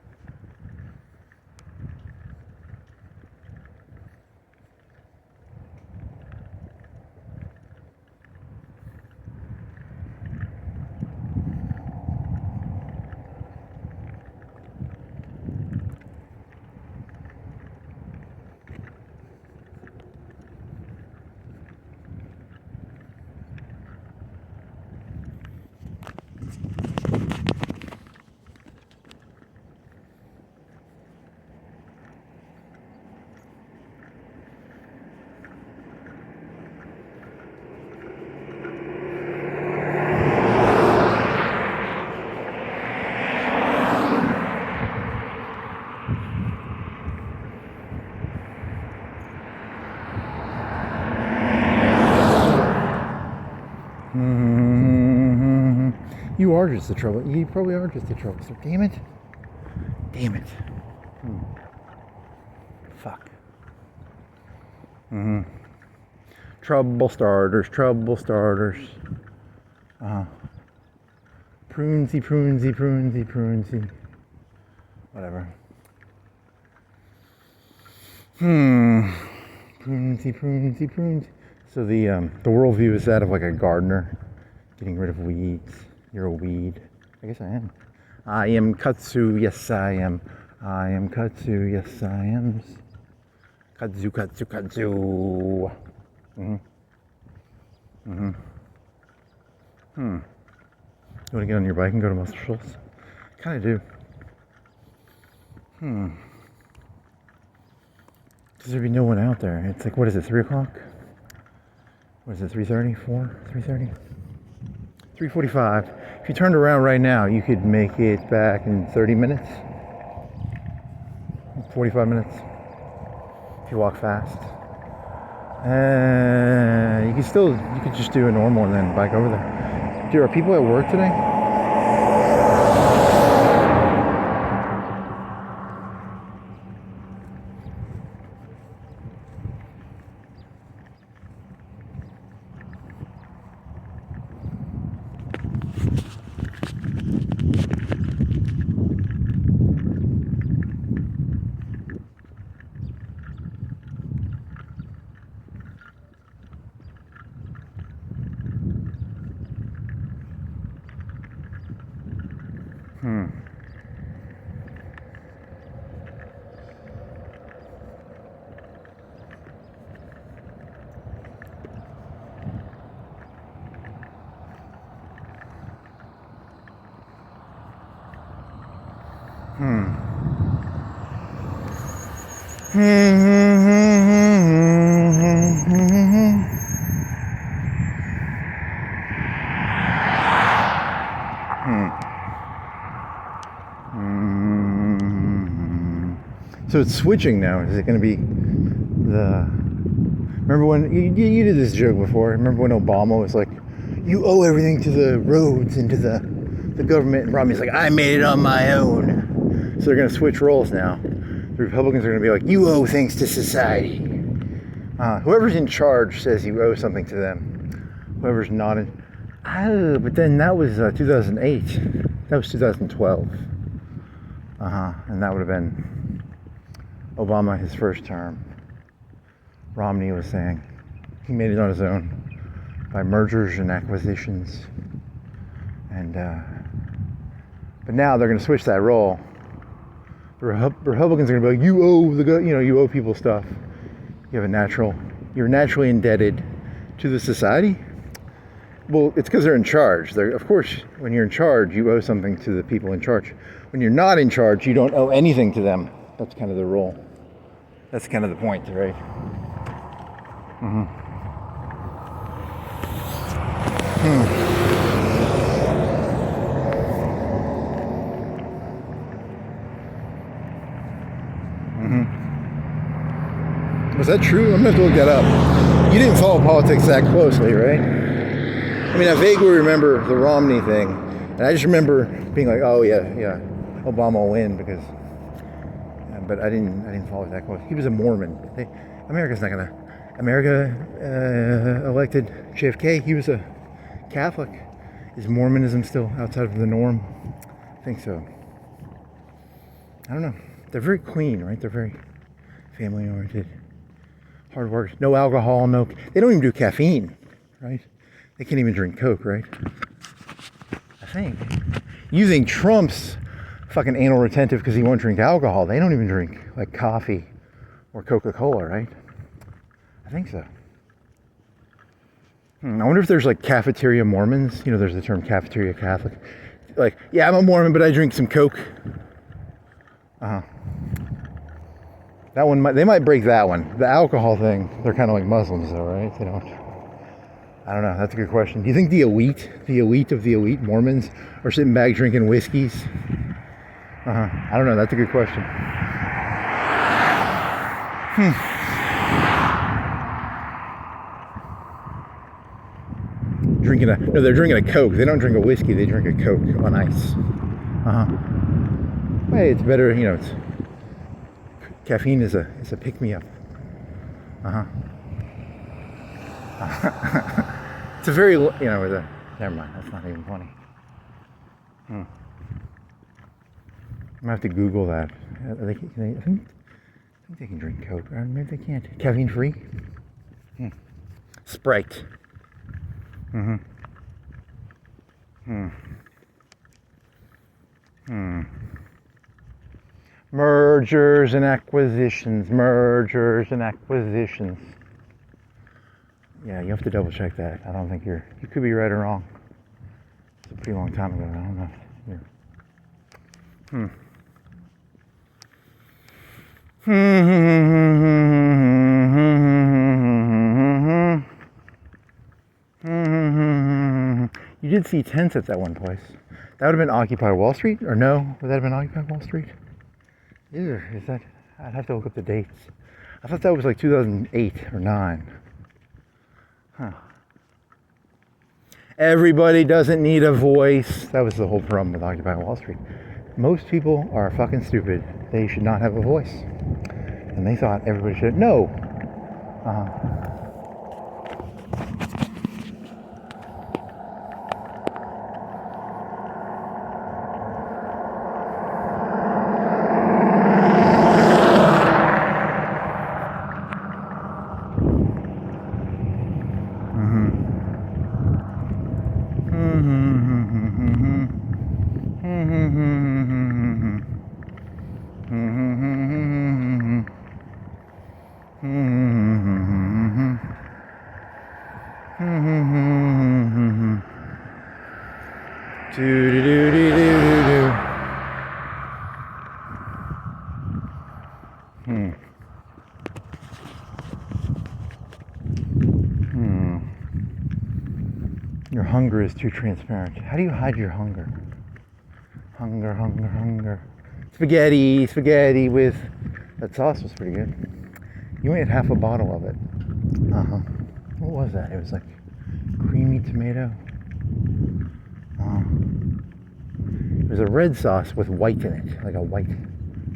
You are just the trouble. You probably are just the trouble. So damn it. Damn it. Fuck. Trouble starters, trouble starters. Prunesy, prunesy, prunesy, prunesy. Whatever. Prunesy, prunesy, prunesy. So the worldview is that of like a gardener getting rid of weeds. You're a weed. I guess I am. I am Katsu. Yes, I am. I am Katsu. Yes, I am. Katsu, Katsu, Katsu. You want to get on your bike and go to Muscle Shoals? Kind of do. Because there'd be no one out there. It's like, what is it, 3 o'clock? What is it, 3:30, 4, 3:30? 3:45. If you turned around right now, you could make it back in 30 minutes. 45 minutes. If you walk fast. You could just do a normal and then bike over there. Dude, are people at work today? So it's switching now. Is it going to be the... Remember when... You did this joke before. Remember when Obama was like, you owe everything to the roads and to the government. And Romney's like, I made it on my own. So they're going to switch roles now. The Republicans are going to be like, you owe things to society. Whoever's in charge says you owe something to them. Whoever's not in... but then that was 2008. That was 2012. And that would have been Obama, his first term. Romney was saying he made it on his own by mergers and acquisitions. And but now they're going to switch that role. The Republicans are going to be like, you owe people stuff. You're naturally indebted to the society. Well, it's because they're in charge. Of course, when you're in charge, you owe something to the people in charge. When you're not in charge, you don't owe anything to them. That's kind of the role. That's kind of the point, right? Was that true? I'm going to have to look that up. You didn't follow politics that closely, right? I mean, I vaguely remember the Romney thing, and I just remember being like, "Oh yeah, Obama will win," because. But I didn't follow it that close. He was a Mormon. America elected JFK. He was a Catholic? Is Mormonism still outside of the norm? I think so. I don't know. They're very clean, right? They're very family oriented. Hard work. No alcohol, no... They don't even do caffeine, right? They can't even drink Coke, right? I think. Using Trump's fucking anal retentive because he won't drink alcohol. They don't even drink, like, coffee or Coca-Cola, right? I think so. I wonder if there's, like, cafeteria Mormons. You know, there's the term cafeteria Catholic. Like, yeah, I'm a Mormon, but I drink some Coke. That one, they might break that one. The alcohol thing, they're kind of like Muslims, though, right? They don't... I don't know. That's a good question. Do you think the elite of the elite Mormons are sitting back drinking whiskeys? I don't know. That's a good question. They're drinking a Coke. They don't drink a whiskey. They drink a Coke on ice. Hey, it's better. You know, caffeine is a pick-me-up. It's a very, you know, never mind, that's not even funny. I'm gonna have to Google that. I think they can drink Coke, or maybe they can't. Caffeine free? Sprite. Mergers and acquisitions. Yeah, you have to double check that. I don't think you could be right or wrong. It's a pretty long time ago. I don't know if you did see tents at that one place. That would have been Occupy Wall Street? Or no? Would that have been Occupy Wall Street? Ew, is that? I'd have to look up the dates. I thought that was like 2008 or 9. Everybody doesn't need a voice. That was the whole problem with Occupy Wall Street. Most people are fucking stupid. They should not have a voice. And they thought everybody should. No. Your hunger is too transparent. How do you hide your hunger? Hunger. Spaghetti with... That sauce was pretty good. You ate half a bottle of it. What was that? It was like creamy tomato. It was a red sauce with white in it. Like a white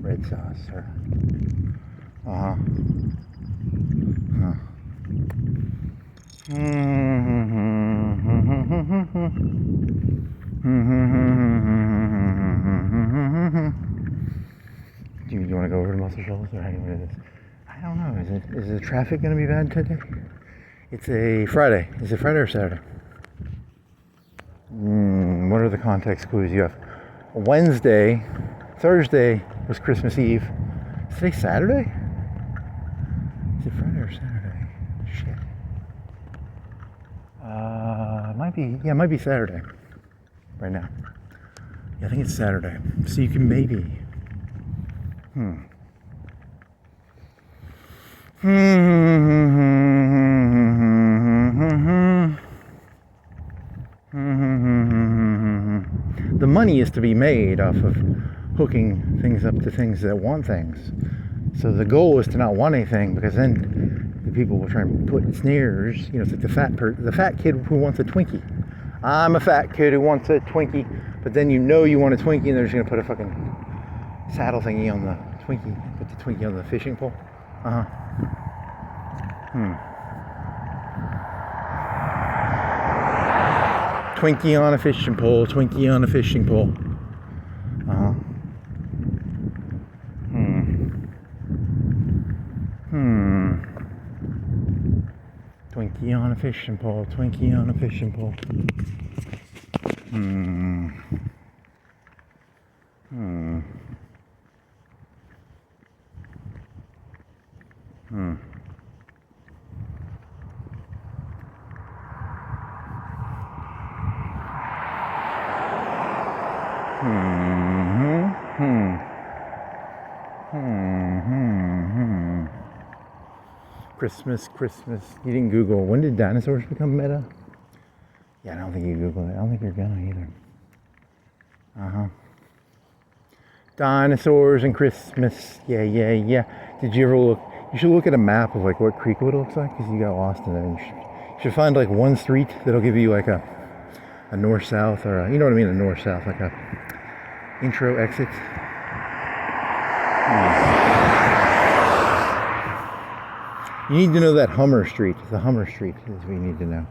red sauce. Do you want to go over to Muscle Shoals or how do you want to do this? I don't know. Is the traffic going to be bad today? It's a Friday. Is it Friday or Saturday? What are the context clues you have? Wednesday, Thursday was Christmas Eve. Is today Saturday? Is it Friday or Saturday? Shit. It might be Saturday right now. Yeah, I think it's Saturday. So you can maybe. The money is to be made off of hooking things up to things that want things. So the goal is to not want anything, because then the people will try and put snares. You know, it's like the fat kid who wants a Twinkie. I'm a fat kid who wants a Twinkie, but then you know you want a Twinkie, and they're just gonna put a fucking saddle thingy on the Twinkie. Put the Twinkie on the fishing pole. Twinkie on a fishing pole, Twinkie on a fishing pole. Uh-huh. Twinkie on a fishing pole, Twinkie on a fishing pole. Christmas, Christmas. You didn't Google, when did dinosaurs become meta? Yeah, I don't think you Googled it. I don't think you're gonna either. Dinosaurs and Christmas. Yeah, yeah, yeah. Did you ever look? You should look at a map of like what Creekwood looks like, because you got lost in it. You should find like one street that'll give you like a north-south, or you know what I mean, a north-south, like a intro exit. You need to know that Hummer Street. The Hummer Street is what you need to know.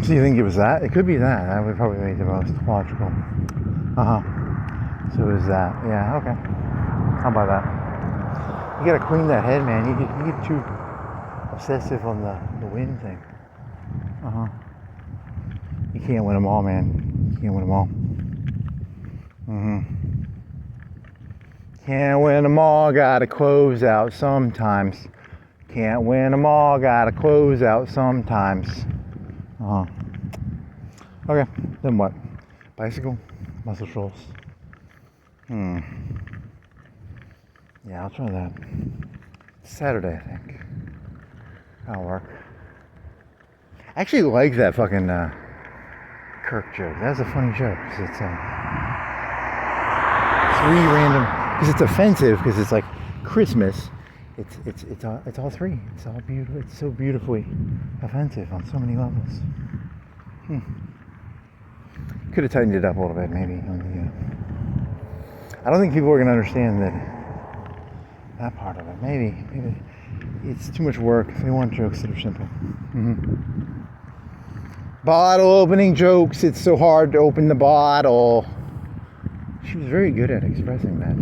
So you think it was that? It could be that. That would probably make the most logical. So it was that. Yeah, okay. How about that? You gotta clean that head, man. You get too obsessive on the wind thing. You can't win them all, man. You can't win them all. Can't win them all, gotta close out sometimes. Can't win them all, gotta close out sometimes. Okay, then what? Bicycle? Muscle shoals? Yeah, I'll try that. Saturday, I think. That'll work. I actually like that fucking Kirk joke. That's a funny joke, because it's 3 random, because it's offensive, because it's like Christmas. It's all 3. It's all beautiful. It's so beautifully offensive on so many levels. Could have tightened it up a little bit, maybe. I don't think people are gonna understand that part of it. Maybe it's too much work. They want jokes that are simple. Bottle opening jokes. It's so hard to open the bottle. She was very good at expressing that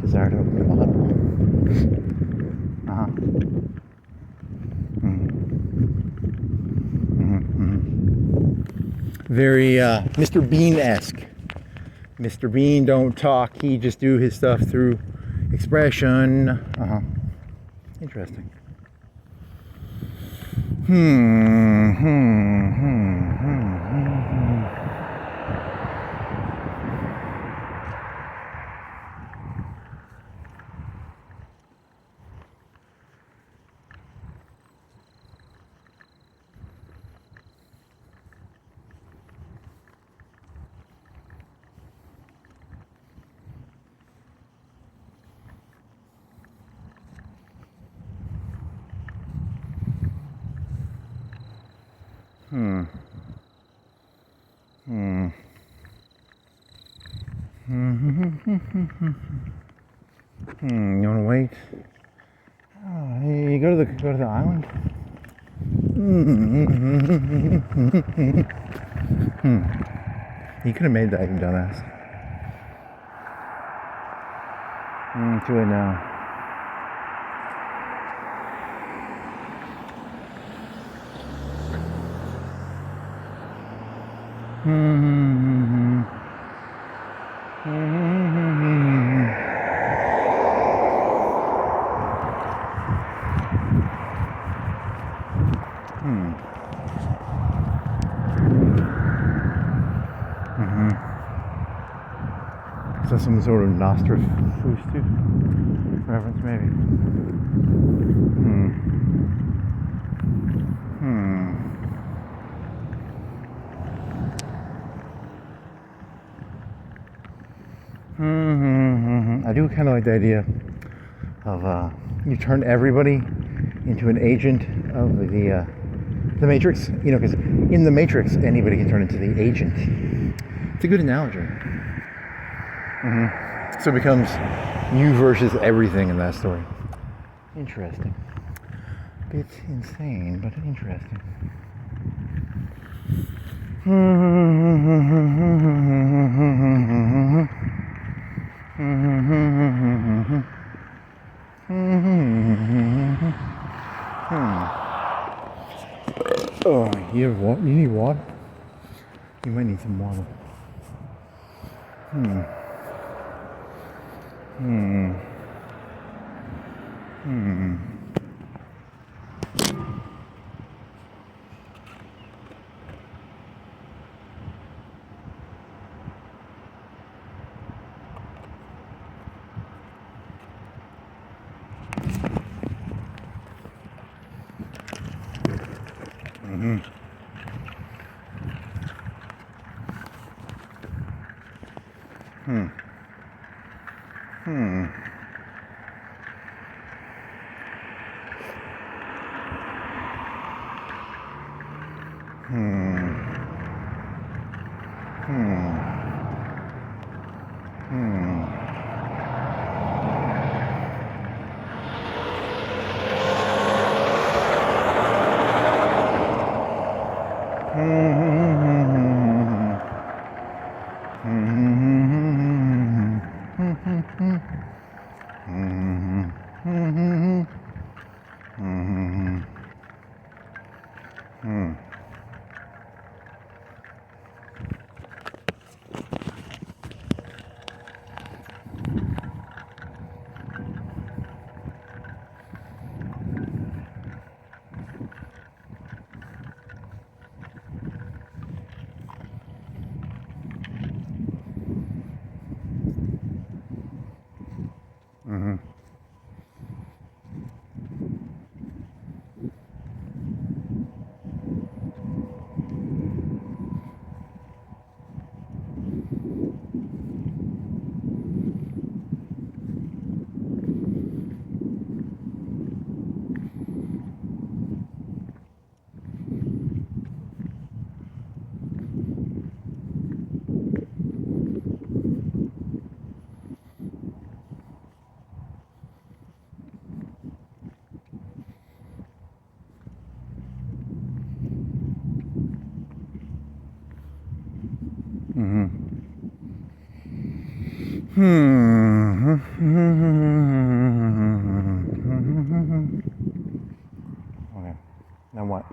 desire to open the bottle. Very Mr. Bean-esque. Mr. Bean don't talk, he just do his stuff through expression. Interesting. Hmm. Hmm. You wanna wait? Oh, you go to the island? You could have made that, you dumbass. Too late now. Is that some sort of Nostradamus reference, maybe? I do kind of like the idea of you turn everybody into an agent of the Matrix. You know, because in the Matrix, anybody can turn into the agent. It's a good analogy. So it becomes you versus everything in that story. Interesting. Bit insane, but interesting. Oh, you need water? You might need some water. Okay. Now what?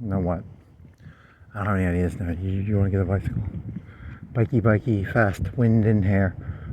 Now what? I don't have any ideas now. You want to get a bicycle? Bikey, bikey, fast, wind in hair.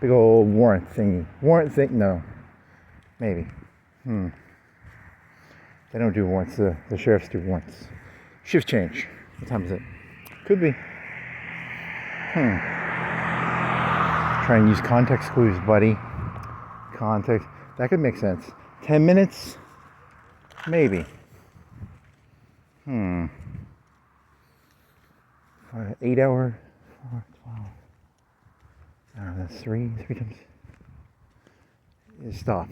Big old warrant thingy. Warrant thing? No. Maybe. They don't do warrants. The sheriffs do warrants. Shift change. What time is it? Could be. Try and use context clues, buddy. Context. That could make sense. 10 minutes? Maybe. 8 hour. 4, 12. That's three times. Stop.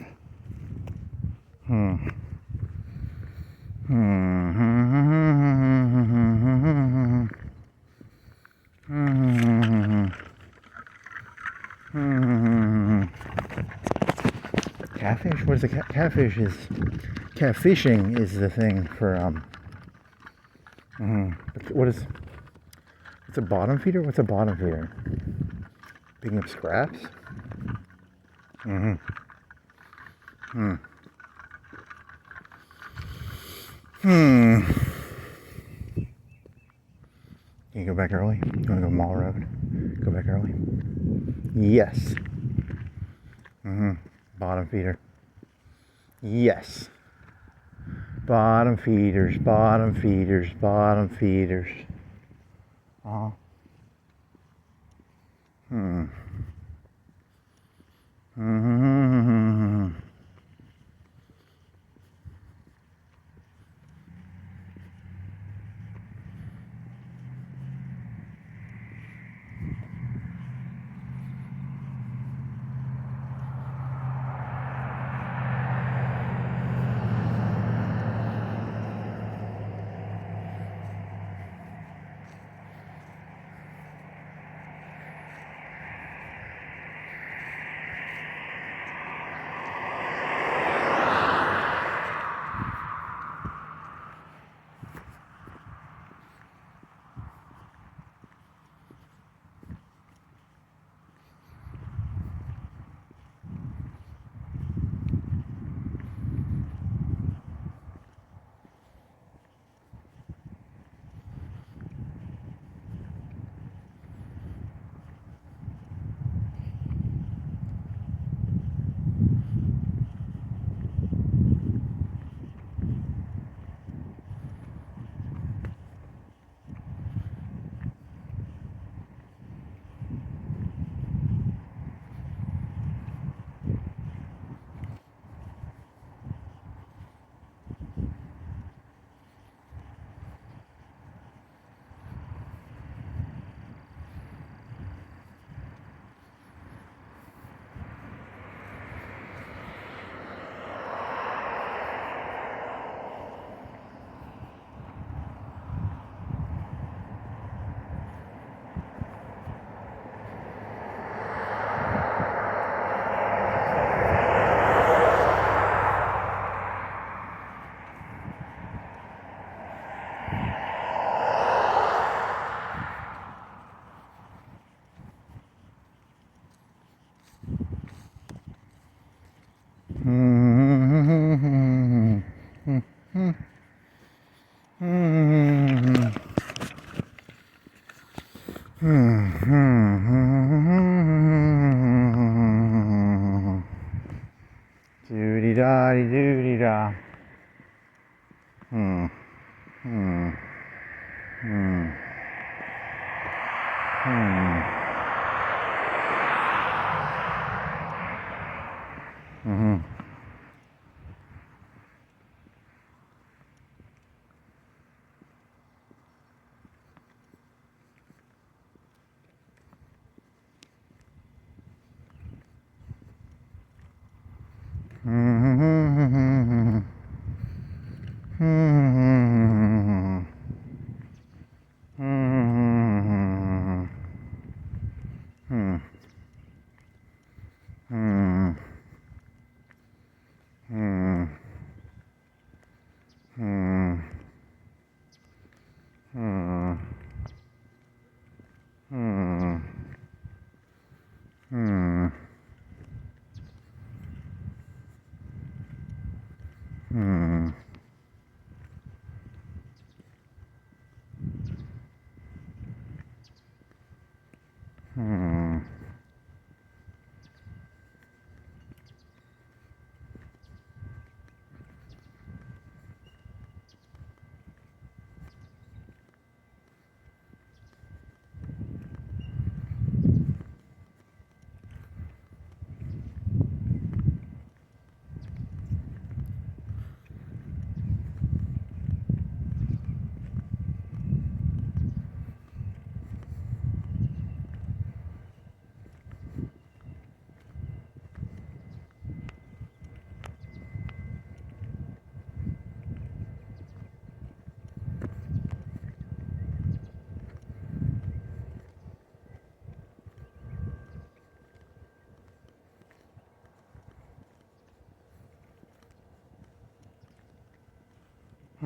Catfish? What is a catfish? Catfishing is the thing for what's a bottom feeder? What's a bottom feeder? Picking up scraps? Can you go back early? You want to go Mall Road? Go back early? Yes. Bottom feeder. Yes. Bottom feeders, bottom feeders, bottom feeders. Doody-da-dee-doody-da.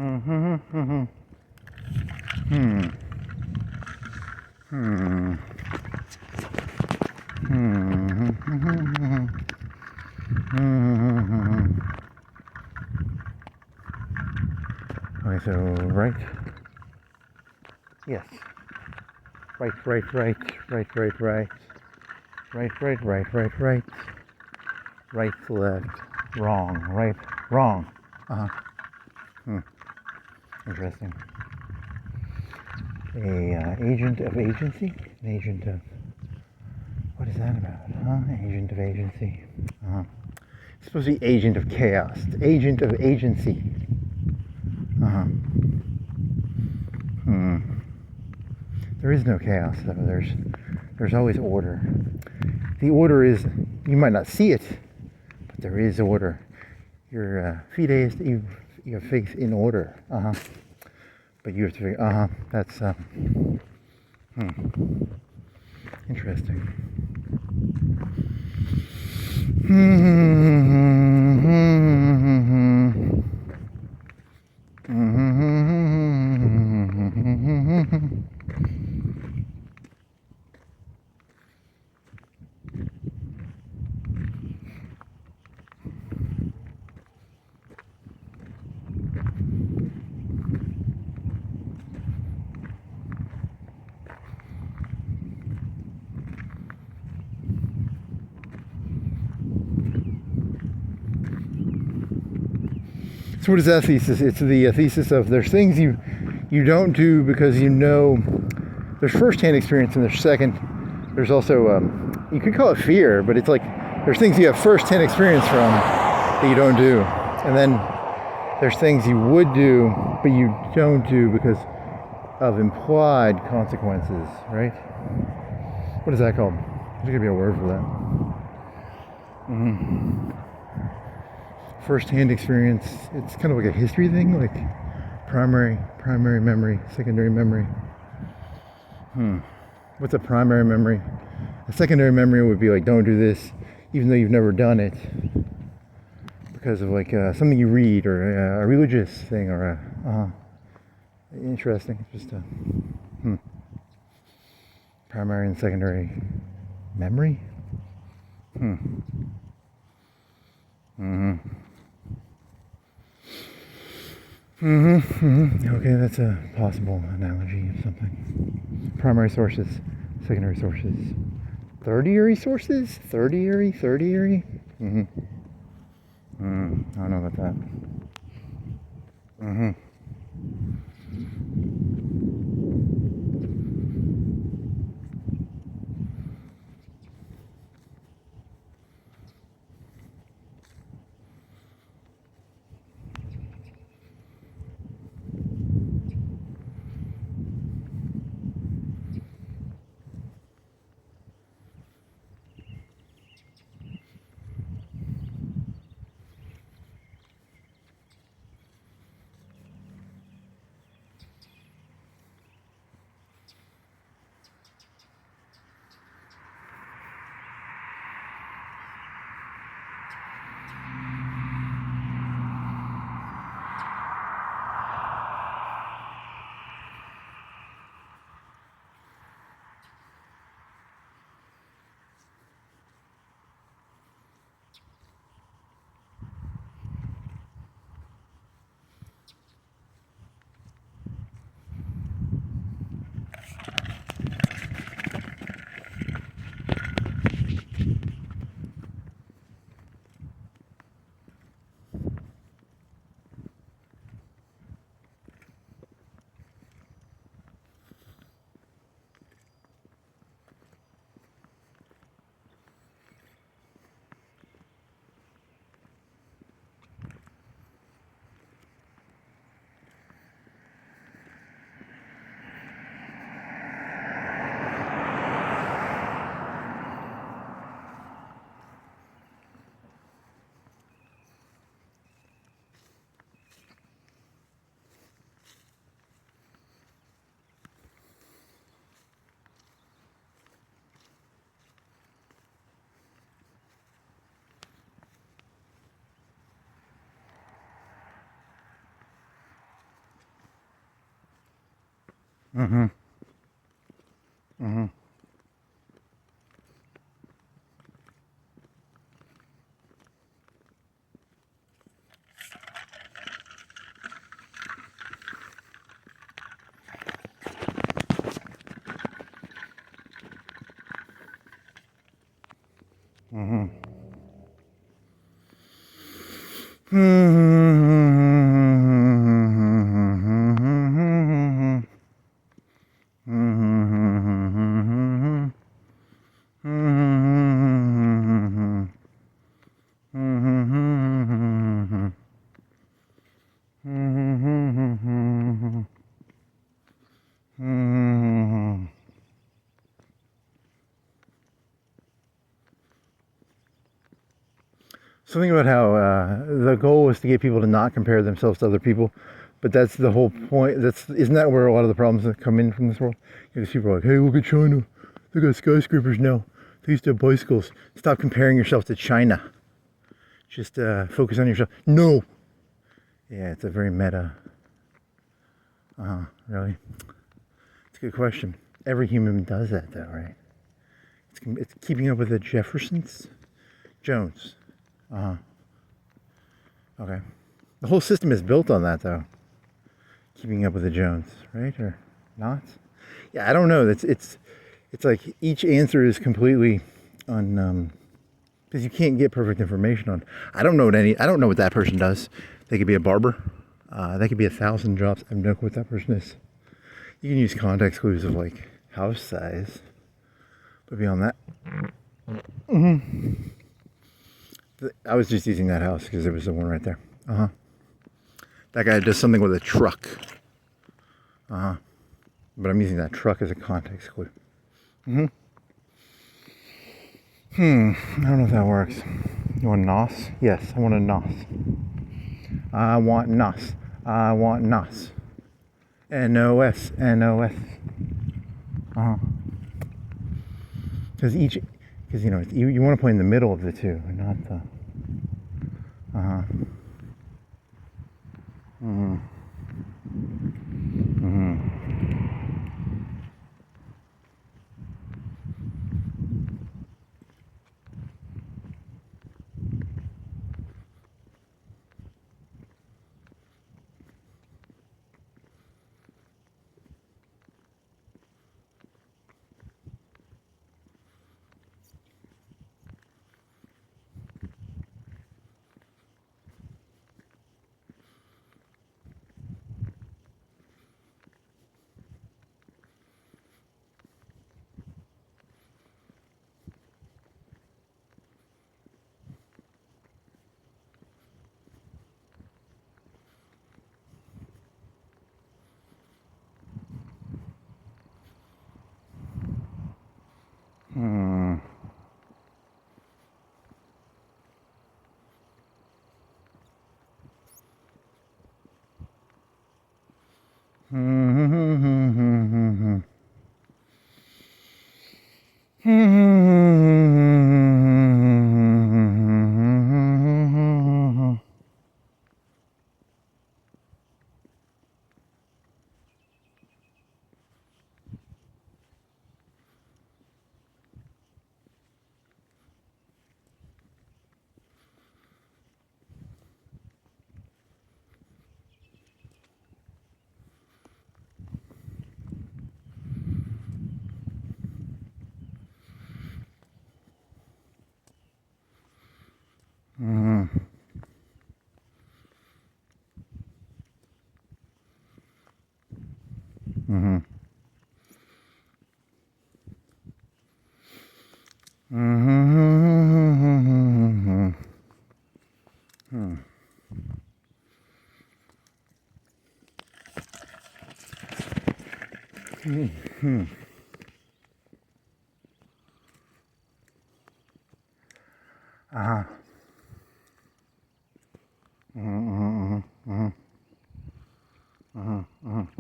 Okay, so right. Yes. Right, right, right, right, right, right. Right, right, right, right, right. Right, left, wrong, right, wrong. Interesting. Agent of agency? An agent of... What is that about? Agent of agency. It's supposed to be agent of chaos. Agent of agency. There is no chaos, though. There's always order. The order is, you might not see it, but there is order. Your fides, you have faith in order. But you have to figure, that's interesting. So what is that thesis? It's the thesis of there's things you don't do because you know there's first-hand experience, and there's second. There's also you could call it fear, but it's like there's things you have first-hand experience from that you don't do, and then there's things you would do but you don't do because of implied consequences, right? What is that called? There's gonna be a word for that. First-hand experience. It's kind of like a history thing, like primary memory, secondary memory. What's a primary memory? A secondary memory would be like, don't do this, even though you've never done it, because of like something you read or a religious thing or a interesting. Just a primary and secondary memory. Okay, that's a possible analogy of something. Primary sources, secondary sources, tertiary sources, tertiary. I don't know about that. Mm-hmm. Mm-hmm. Mm-hmm. Something about how the goal is to get people to not compare themselves to other people, but that's the whole point. Isn't that where a lot of the problems that come in from this world? Because people are like, "Hey, look at China. They got skyscrapers now. They used to have bicycles. Stop comparing yourself to China. Just focus on yourself." No. Yeah, it's a very meta. Really? It's a good question. Every human does that, though, right? It's keeping up with the Jeffersons. Jones. Okay. The whole system is built on that, though. Keeping up with the Jones, right? Or not? Yeah, I don't know. It's like each answer is completely on because you can't get perfect information on. I don't know what that person does. They could be a barber. That could be 1,000 jobs. I have no clue what that person is. You can use context clues of like house size, but beyond that, I was just using that house because it was the one right there. That guy does something with a truck. But I'm using that truck as a context clue. I don't know if that works. You want NOS? Yes, I want a NOS. I want NOS. I want NOS. NOS. NOS. Because you want to play in the middle of the two, not the.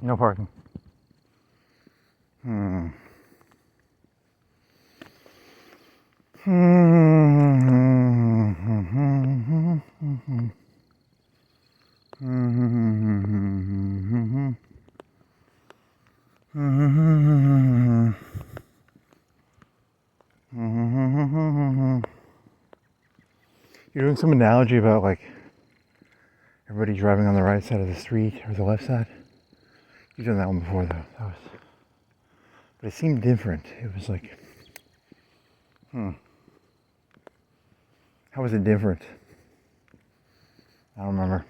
No parking. You're doing some analogy about like everybody driving on the right side of the street or the left side. You've done that one before though. But it seemed different. It was like, how was it different? I don't remember.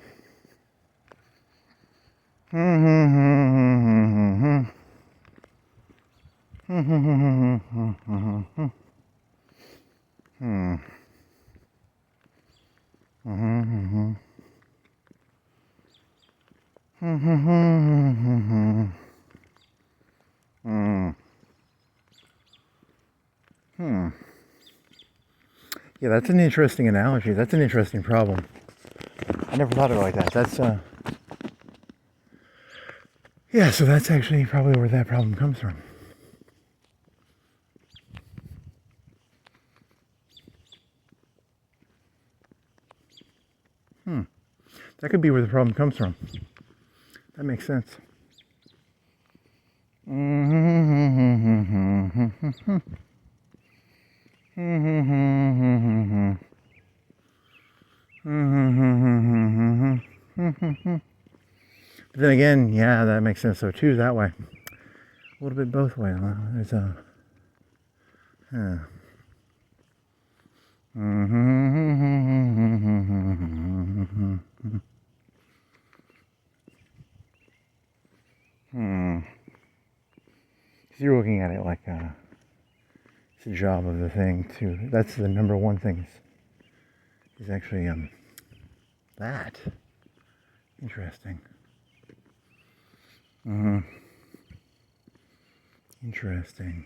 Yeah, that's an interesting analogy. That's an interesting problem. I never thought of it like that. That's yeah, so that's actually probably where that problem comes from. That could be where the problem comes from. That makes sense. But then again, yeah, that makes sense. So too, that way. A little bit both ways. There's a. You're looking at it like it's a job of the thing too. That's the number one thing is actually that. Interesting. Interesting.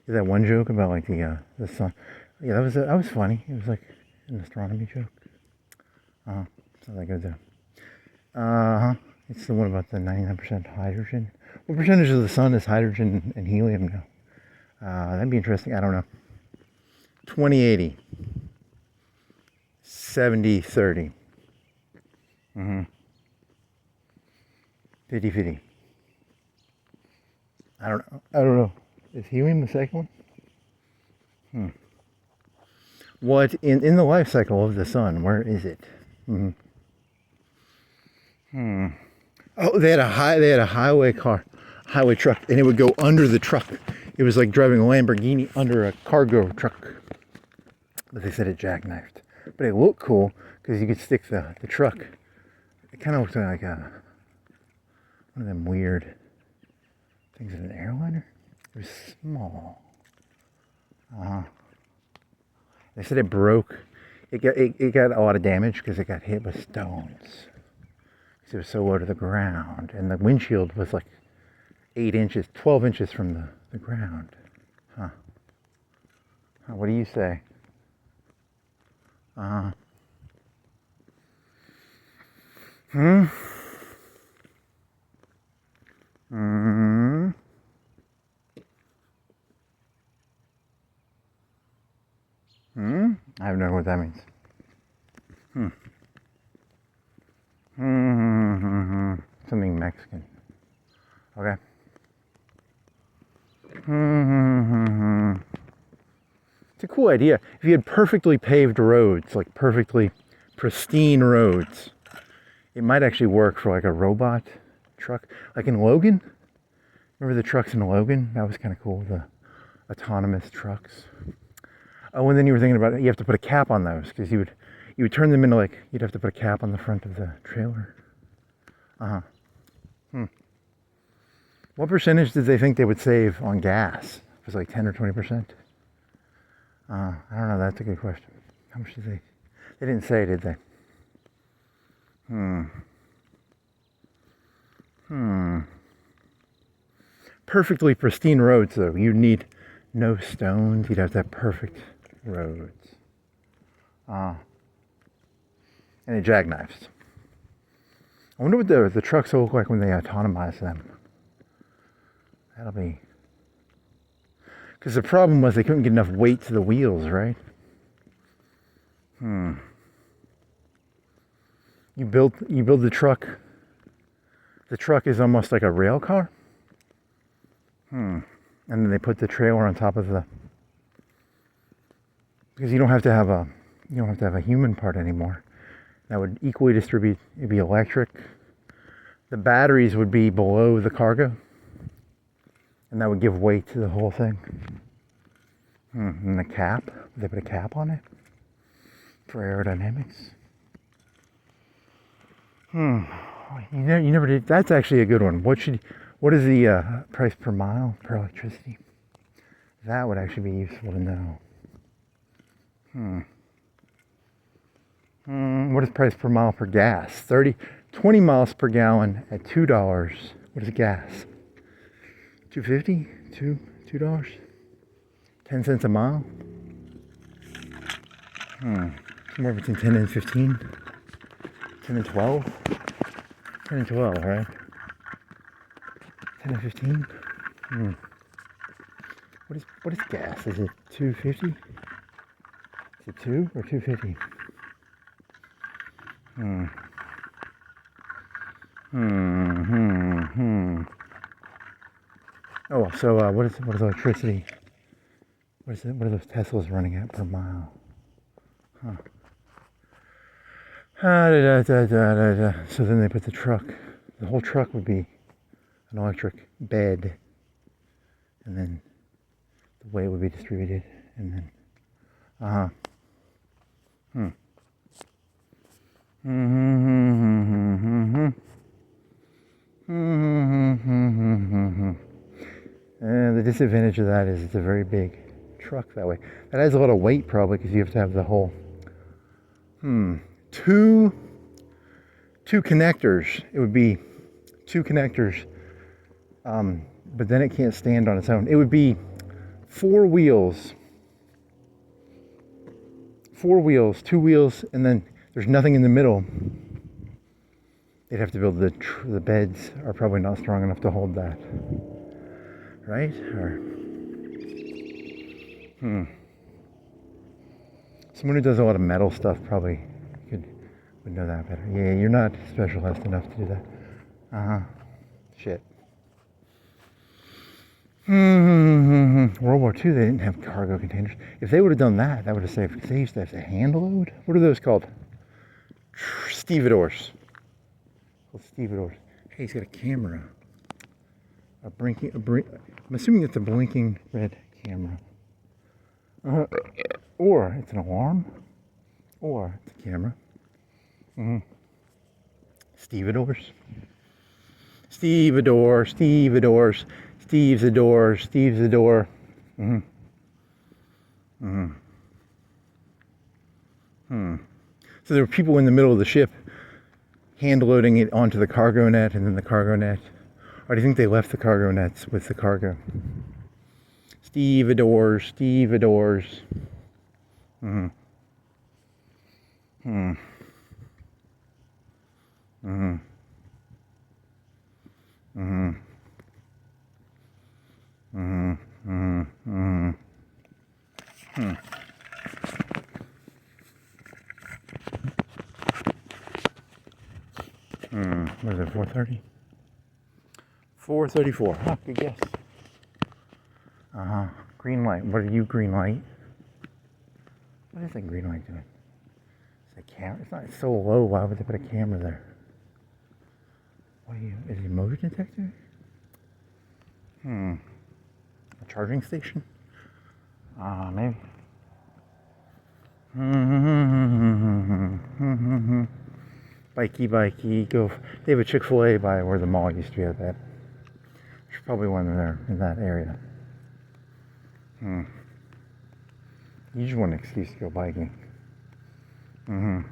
Yeah, that one joke about like the sun. Yeah, that was funny. It was like an astronomy joke. So that goes there. It's the one about the 99% hydrogen. What percentage of the sun is hydrogen and helium now? That'd be interesting. I don't know. 20/80. 70/30. 50/50. I don't know. Is helium the second one? What in the life cycle of the sun? Where is it? Oh, they had a highway truck, and it would go under the truck. It was like driving a Lamborghini under a cargo truck. But they said it jackknifed. But it looked cool because you could stick the truck. It kind of looked like one of them weird things in an airliner. It was small. They said it broke. It got a lot of damage because it got hit with stones. Because it was so low to the ground. And the windshield was like 8 inches, 12 inches from the ground. What do you say? I have no idea what that means. Something Mexican. Okay. It's a cool idea. If you had perfectly paved roads, like perfectly pristine roads, it might actually work for like a robot truck. Like in Logan. Remember the trucks in Logan? That was kind of cool, the autonomous trucks. Oh, and then you were thinking about it, you have to put a cap on those because you would turn them into like, you'd have to put a cap on the front of the trailer. What percentage did they think they would save on gas? It was like 10 or 20%. I don't know, that's a good question. How much did they didn't say, did they? Perfectly pristine roads though, you'd need no stones, you'd have to have perfect roads. And it jackknives. I wonder what the trucks will look like when they autonomize them. That'll be... Because the problem was they couldn't get enough weight to the wheels, right? You build the truck. The truck is almost like a rail car. And then they put the trailer on top of the... Because you don't have to have a human part anymore. That would equally distribute. It'd be electric. The batteries would be below the cargo, and that would give weight to the whole thing. And the cap, they put a cap on it for aerodynamics. You never did. That's actually a good one. What is the price per mile for electricity? That would actually be useful to know. What is price per mile for gas? 20 miles per gallon at $2. What is gas? $2.50? $2? 10 cents a mile? Somewhere between 10 and 15? 10 and 12? 10 and 12, right? 10 and 15? What is gas? Is it $2.50? Is it 2 or $2.50? Oh, so what is electricity? What are those Teslas running at per mile? So then they put the whole truck would be an electric bed, and then the weight would be distributed, and then And the disadvantage of that is it's a very big truck that way. That has a lot of weight probably because you have to have the whole two connectors. It would be two connectors, but then it can't stand on its own. It would be four wheels, two wheels, and then there's nothing in the middle. They'd have to build the beds are probably not strong enough to hold that, right? Or someone who does a lot of metal stuff probably would know that better. Yeah, you're not specialized enough to do that. Shit. World War II, they didn't have cargo containers. If they would have done that, that would have saved, because they used to have to hand load. What are those called? Stevedores. Called stevedores. Hey, he's got a camera. I'm assuming it's a blinking red camera. Or it's an alarm. Or it's a camera. Stevedores. Stevedores. Steve's the door. So there were people in the middle of the ship hand loading it onto the cargo net, and then the cargo net. Or do you think they left the cargo nets with the cargo? Stevedores. What is it, 4:30? 4:34. Huh, good guess. Green light. What are you, green light? What is that green light doing? It's a camera. It's so low. Why would they put a camera there? What are you? Is it a motion detector? A charging station? Maybe. Bikey. Go. They have a Chick-fil-A by where the mall used to be. At that. There's probably one there in that area. You just want an excuse to go biking. What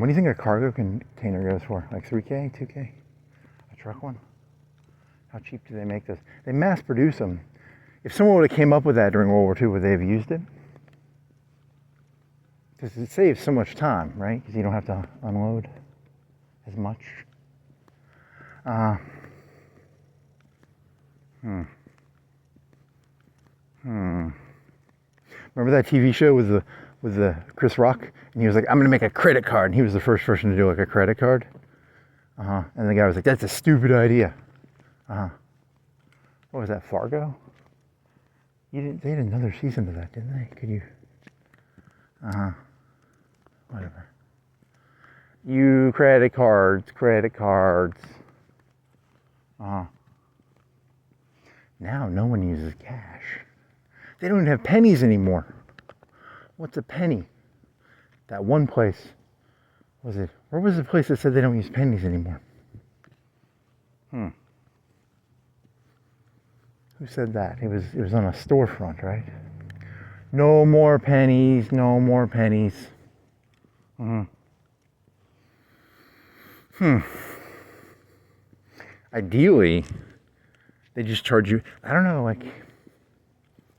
do you think a cargo container goes for? Like 3K, 2K? A truck one? How cheap do they make those? They mass produce them. If someone would have came up with that during World War II, would they have used it? Because it saves so much time, right? Because you don't have to unload as much. Remember that TV show with the Chris Rock? And he was like, I'm gonna make a credit card. And he was the first person to do like a credit card. And the guy was like, that's a stupid idea. What was that, Fargo? They did another season of that, didn't they? Could you? Whatever. You credit cards. Now no one uses cash. They don't even have pennies anymore. What's a penny? That one place, where was the place that said they don't use pennies anymore? Who said that? It was on a storefront, right? No more pennies. Ideally, they just charge you, I don't know, like,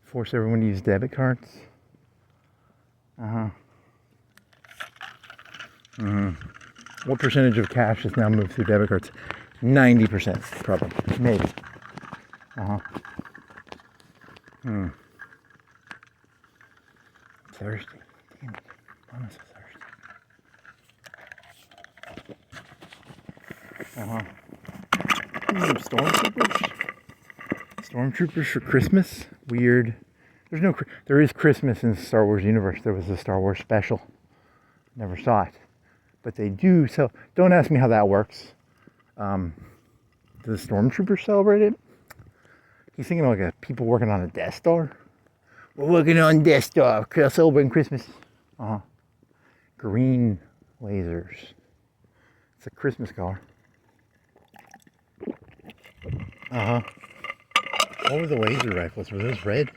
force everyone to use debit cards. What percentage of cash is now moved through debit cards? 90%, probably, maybe. Thirsty. Damn it. I'm so thirsty. Stormtroopers for Christmas? Weird. There is Christmas in the Star Wars universe. There was a Star Wars special. Never saw it. But they do, so don't ask me how that works. Do the Stormtroopers celebrate it? He's thinking of like people working on a Death Star. We're working on Death Star, celebrating Christmas. Green lasers. It's a Christmas color. What were the laser rifles? Were those red?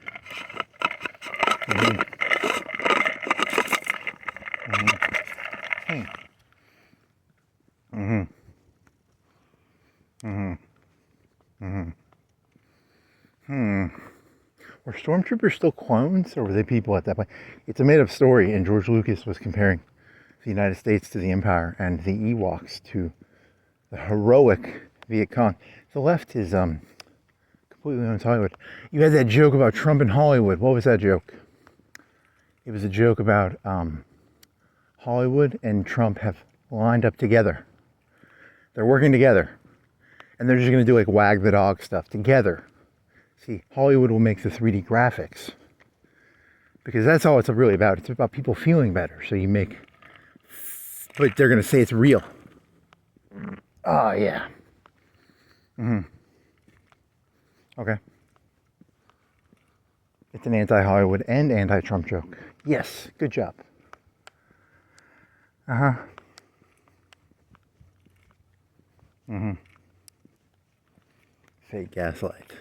Were stormtroopers still clones, or were they people at that point? It's a made-up story, and George Lucas was comparing the United States to the Empire and the Ewoks to the heroic Viet Cong. The left is completely un-Hollywood. You had that joke about Trump in Hollywood. What was that joke? It was a joke about Hollywood and Trump have lined up together. They're working together, and they're just going to do like wag the dog stuff together. See, Hollywood will make the 3D graphics because that's all it's really about. It's about people feeling better. So you make, but they're going to say it's real. Oh, yeah. Okay. It's an anti-Hollywood and anti-Trump joke. Yes, good job. Fake gaslight.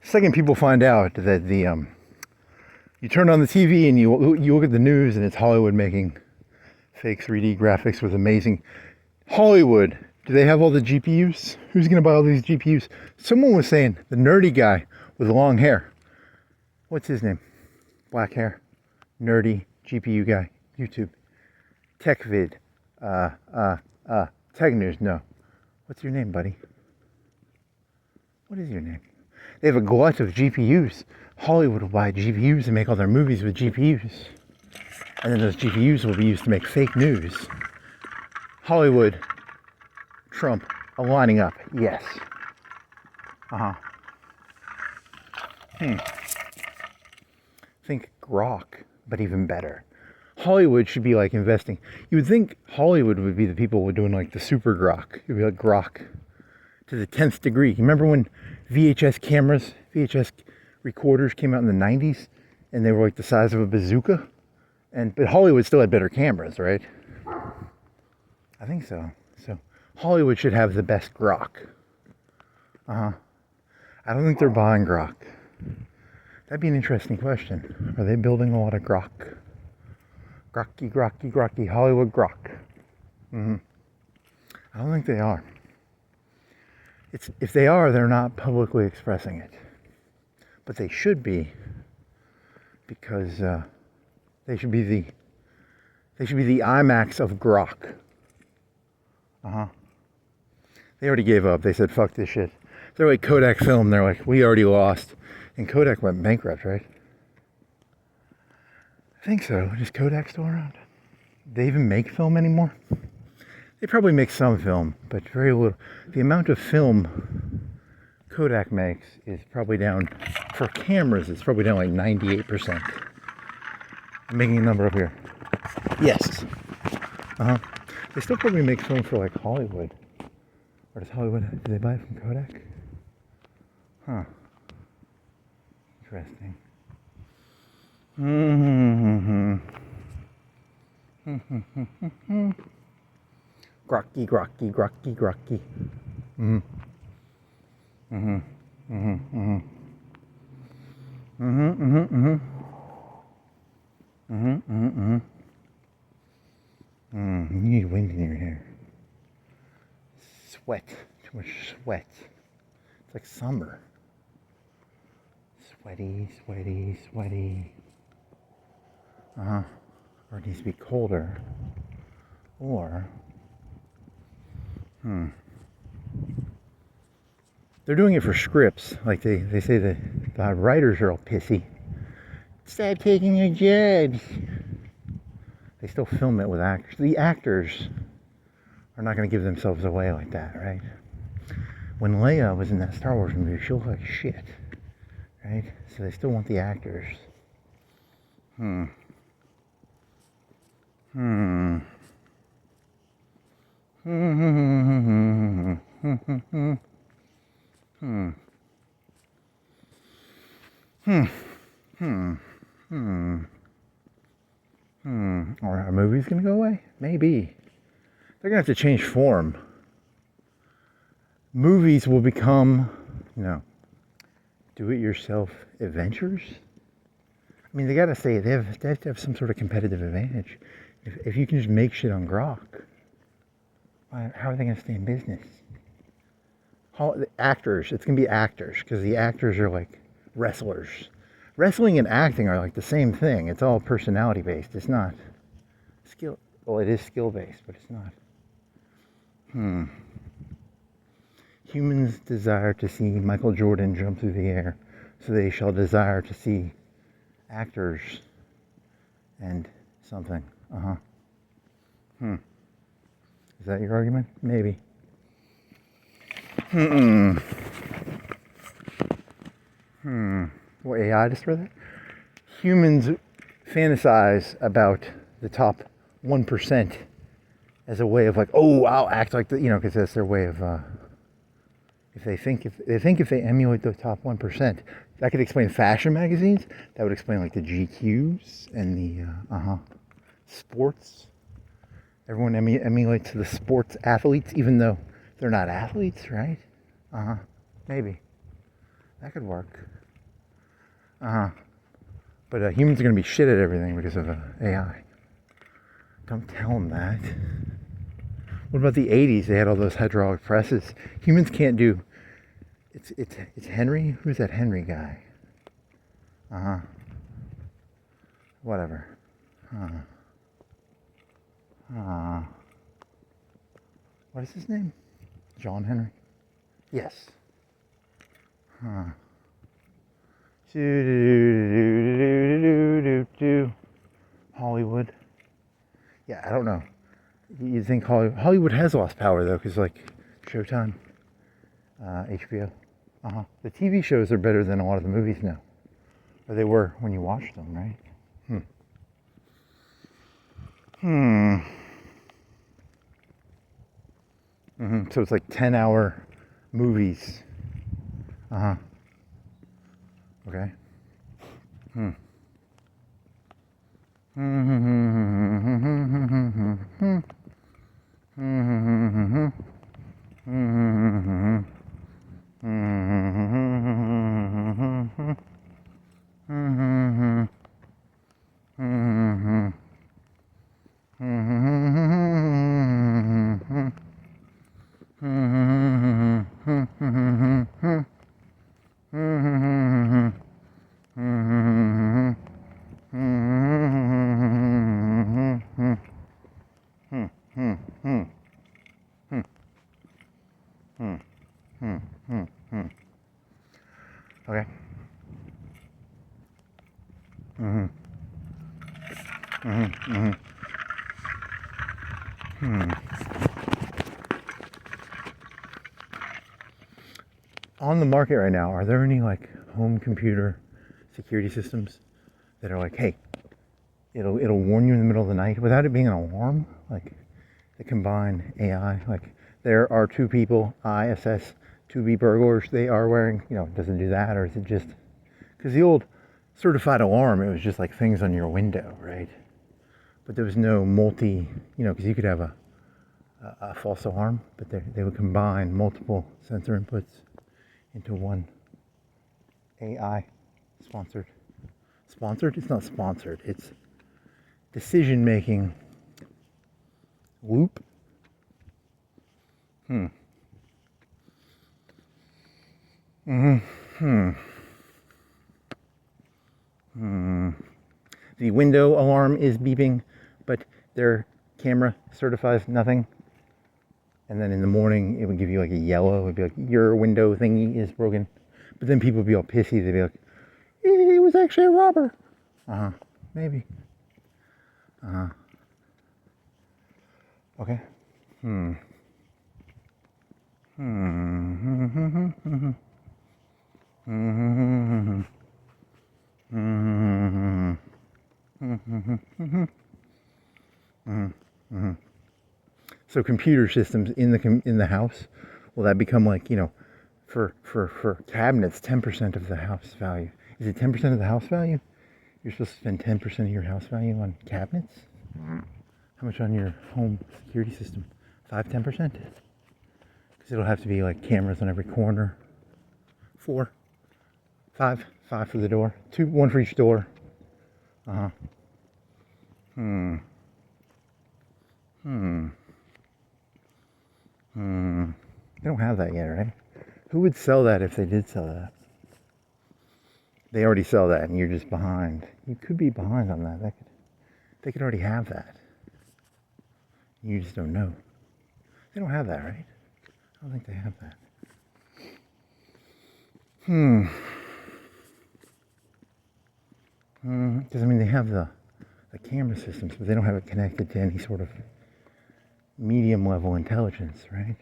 Second, people find out that you turn on the TV and you look at the news and it's Hollywood making fake 3D graphics with amazing Hollywood. Do they have all the GPUs? Who's going to buy all these GPUs? Someone was saying the nerdy guy with long hair. What's his name? Black hair. Nerdy GPU guy. YouTube. TechVid. Tech News. No. What's your name, buddy? What is your name? They have a glut of GPUs. Hollywood will buy GPUs and make all their movies with GPUs. And then those GPUs will be used to make fake news. Hollywood, Trump, aligning up. Yes. Think Grok, but even better. Hollywood should be like investing. You would think Hollywood would be the people who are doing like the super Grok. It would be like Grok to the 10th degree. You remember when VHS recorders came out in the 90s and they were like the size of a bazooka? But Hollywood still had better cameras, right? I think so. So Hollywood should have the best Grok. I don't think they're buying Grok. That'd be an interesting question. Are they building a lot of Grok? Grokky, Hollywood Grok. I don't think they are. If they are, they're not publicly expressing it. But they should be, because they should be the IMAX of Grok. They already gave up. They said, fuck this shit. They're like Kodak Film. They're like, we already lost. And Kodak went bankrupt, right? I think so. Is Kodak still around? Do they even make film anymore? They probably make some film, but very little. The amount of film Kodak makes is probably down, for cameras, it's probably down like 98%. I'm making a number up here. Yes. They still probably make film for like Hollywood. Or does Hollywood, do they buy it from Kodak? Huh. Interesting. Grocky, grocky, grocky, grocky. You need wind in your hair. Sweat. Too much sweat. It's like summer. Sweaty, sweaty, sweaty. Or it needs to be colder. Or, they're doing it for scripts. Like they say that the writers are all pissy. Stop taking your jobs. They still film it with actors. The actors are not going to give themselves away like that, right? When Leia was in that Star Wars movie, she looked like shit, right? So they still want the actors. Or are movies going to go away? Maybe. They're going to have to change form. Movies will become, do-it-yourself adventures. I mean, they got to say, they have to have some sort of competitive advantage. If you can just make shit on Grok, how are they going to stay in business? The actors, it's going to be actors, because the actors are like wrestlers. Wrestling and acting are like the same thing. It's all personality based. It's not skill. Well, it is skill based, but it's not. Humans desire to see Michael Jordan jump through the air, so they shall desire to see actors and something. Is that your argument? Maybe. What, AI destroy that? Humans fantasize about the top 1% as a way of like, oh, I'll act like the, because that's their way of, if they think if they emulate the top 1%, that could explain fashion magazines. That would explain like the GQs and the, sports. Everyone emulates the sports athletes, even though they're not athletes, right? Maybe. That could work. But humans are going to be shit at everything because of AI. Don't tell them that. What about the 80s? They had all those hydraulic presses. Humans can't do. It's Henry? Who's that Henry guy? Whatever. What is his name? John Henry? Yes. Hollywood. Yeah, I don't know. You think Hollywood has lost power though, because like Showtime, HBO. The TV shows are better than a lot of the movies now, or they were when you watched them, right? So it's like 10-hour movies. Okay. Okay. Mm-hmm. Mm-hmm. Mm-hmm. On the market right now, are there any like home computer security systems that are like, hey, it'll warn you in the middle of the night without it being an alarm? Like they combine AI. Like there are two people, I assess 2B burglars. They are wearing, does it do that, or is it just because the old certified alarm, it was just like things on your window, right? But there was no multi, because you could have a false alarm, but they would combine multiple sensor inputs into one AI sponsored. Sponsored? It's not sponsored. It's decision making loop. The window alarm is beeping, but their camera certifies nothing. And then in the morning, it would give you like a yellow. It would be like, your window thingy is broken. But then people would be all pissy. They'd be like, it was actually a robber. Maybe. Okay. So computer systems in the house, will that become like, for cabinets, 10% of the house value? Is it 10% of the house value? You're supposed to spend 10% of your house value on cabinets? How much on your home security system? 10%? Because it'll have to be like cameras on every corner. 4, 5 for the door. 2, 1 for each door. They don't have that yet, right? Who would sell that if they did sell that? They already sell that, and you're just behind. You could be behind on that. They could already have that. You just don't know. They don't have that, right? I don't think they have that. Because they have the camera systems, but they don't have it connected to any sort of medium level intelligence, right?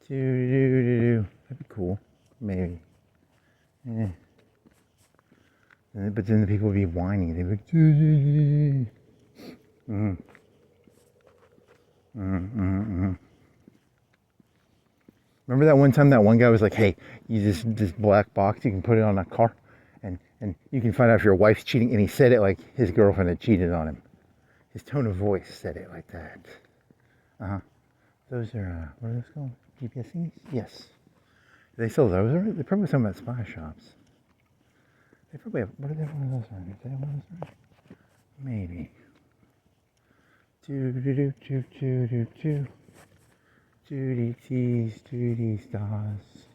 That'd be cool, maybe. But then the people would be whining. They'd be Remember that one time that one guy was like, hey, this black box, you can put it on a car and you can find out if your wife's cheating. And he said it like his girlfriend had cheated on him. His tone of voice said it like that. Those are, what are those called? GPS thingies? Yes. They sell those, or they probably sell them at spy shops. They probably have, what are they, one of those around? Do they have one of those around? Maybe. Duty tees, duty stars.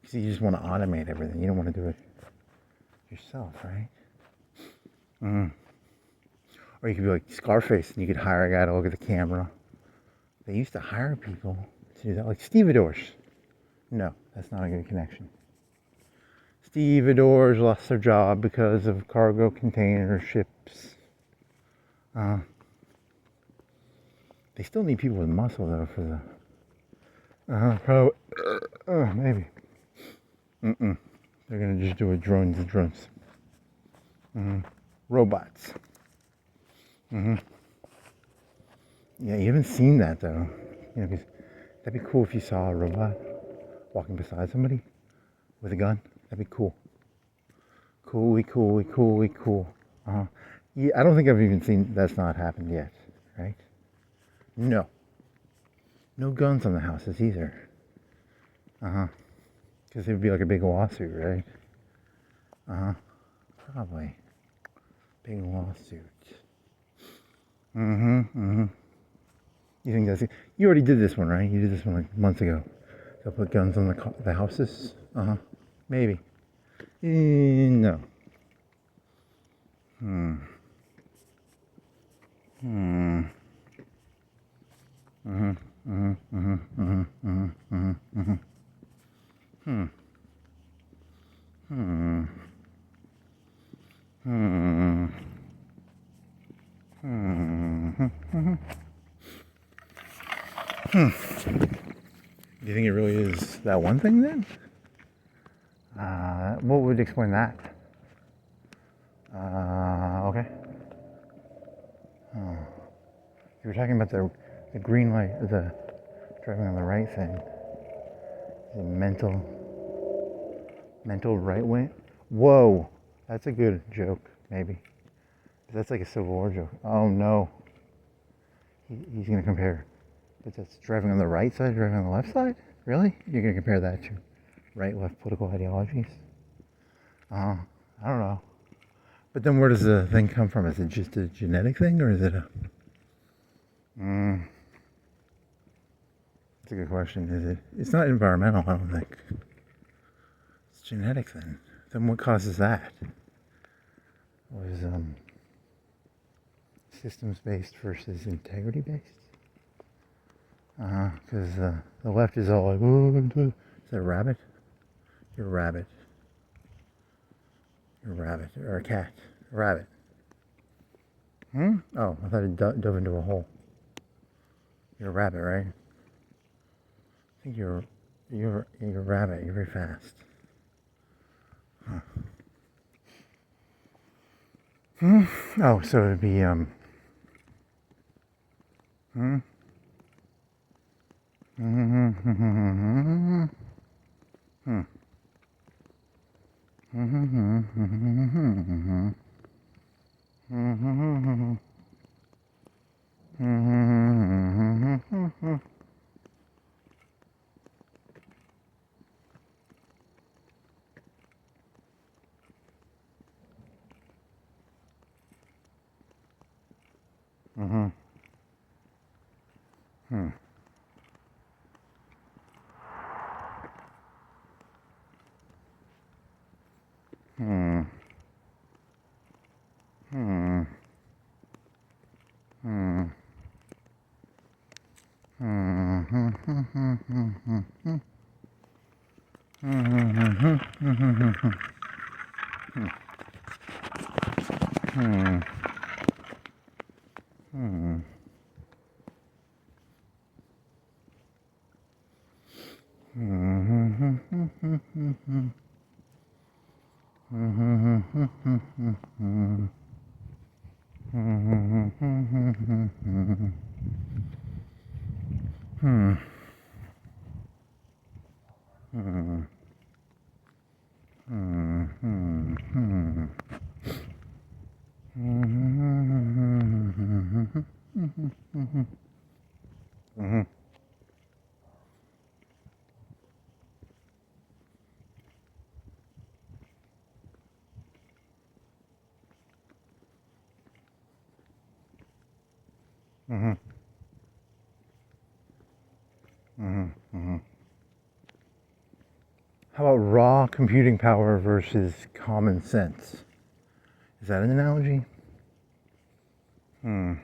Because you just want to automate everything. You don't want to do it yourself, right? Or you could be like Scarface and you could hire a guy to look at the camera. They used to hire people to do that, like stevedores. No, that's not a good connection. Stevedores lost their job because of cargo container ships. They still need people with muscle though for the. Probably. Maybe. They're gonna just do a drones. Robots. Yeah, you haven't seen that though. Because that'd be cool if you saw a robot walking beside somebody with a gun. That'd be cool. Cool. Yeah, I don't think I've even seen that's not happened yet, right? No. No guns on the houses either. Because it would be like a big lawsuit, right? Probably. Big lawsuit. You think that's it? You already did this one, right? You did this one like months ago. They'll put guns on the houses. Maybe. No. Do you think it really is that one thing then? What would explain that? Okay. Oh. You were talking about the green light, or the driving on the right thing. The mental right way. Whoa, that's a good joke, maybe. That's like a Civil War joke. Oh no. He's going to compare. But that's driving on the right side, driving on the left side? Really? You're going to compare that to right, left political ideologies? I don't know. But then where does the thing come from? Is it just a genetic thing, or is it a... That's a good question. Is it? It's not environmental, I don't think. It's genetic then. Then what causes that? Was systems-based versus integrity-based? Because the left is all like, oh, is that a rabbit? You're a rabbit. You're a rabbit. Or a cat. A rabbit. Oh, I thought it dove into a hole. You're a rabbit, right? I think you're a rabbit. You're very fast. Huh. Oh, so it'd be How about raw computing power versus common sense? Is that an analogy? Oh.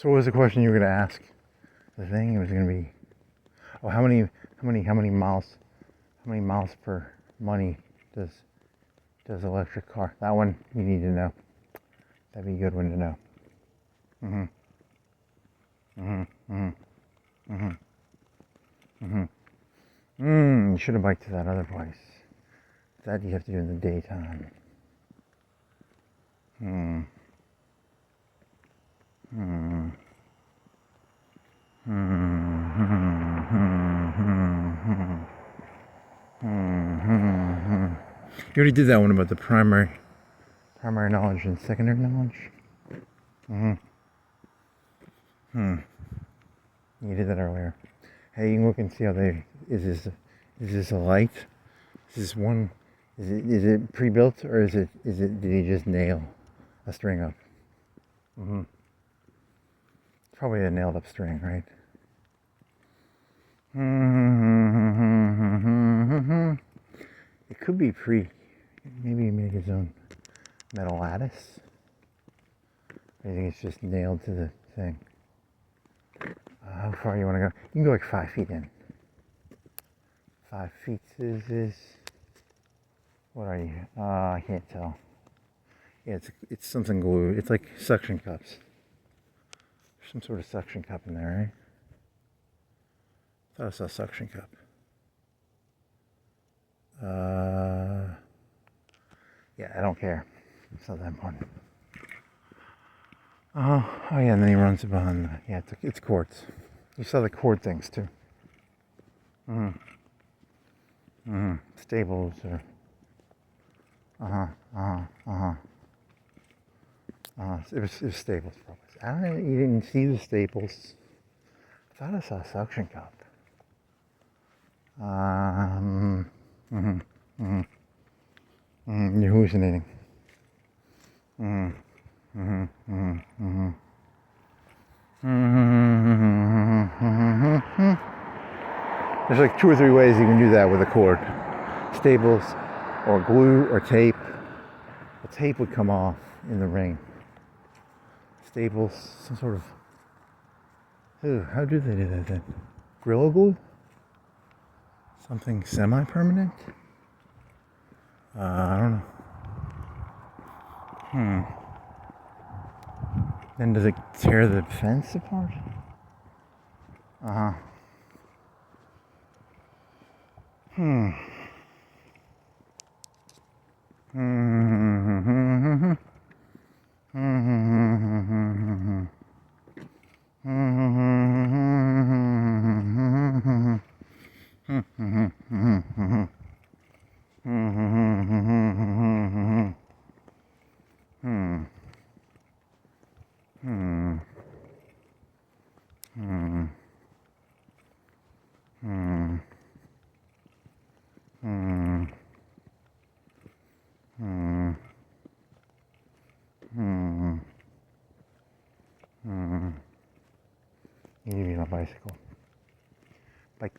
So what was the question you were going to ask? The thing, it was going to be, oh, how many miles per money does electric car? That one you need to know. That'd be a good one to know. You should have biked to that other place. That you have to do in the daytime. You already did that one about the primary knowledge and secondary knowledge. You did that earlier. Hey, you can look and see how is this a light? Is this one? Is it pre-built, or did he just nail a string up? Probably a nailed up string, right? It could be maybe he made his own metal lattice. I think it's just nailed to the thing. How far you want to go? You can go like 5 feet in. 5 feet is what are you? I can't tell. Yeah, it's something glued. It's like suction cups. There's some sort of suction cup in there, right? I thought I saw a suction cup. Yeah, I don't care. It's not that important. Oh yeah, and then he runs it behind. Yeah, it's quartz. You saw the cord things too. Staples or. It was staples probably. You didn't see the staples. I thought I saw a suction cup. You're hallucinating. There's like 2 or 3 ways you can do that with a cord. Staples, or glue, or tape. The tape would come off in the rain. Staples, some sort of. Ooh, how do they do that then? Gorilla glue? Something semi-permanent? I don't know. Then does it tear the fence apart? You need a bicycle. Bikey.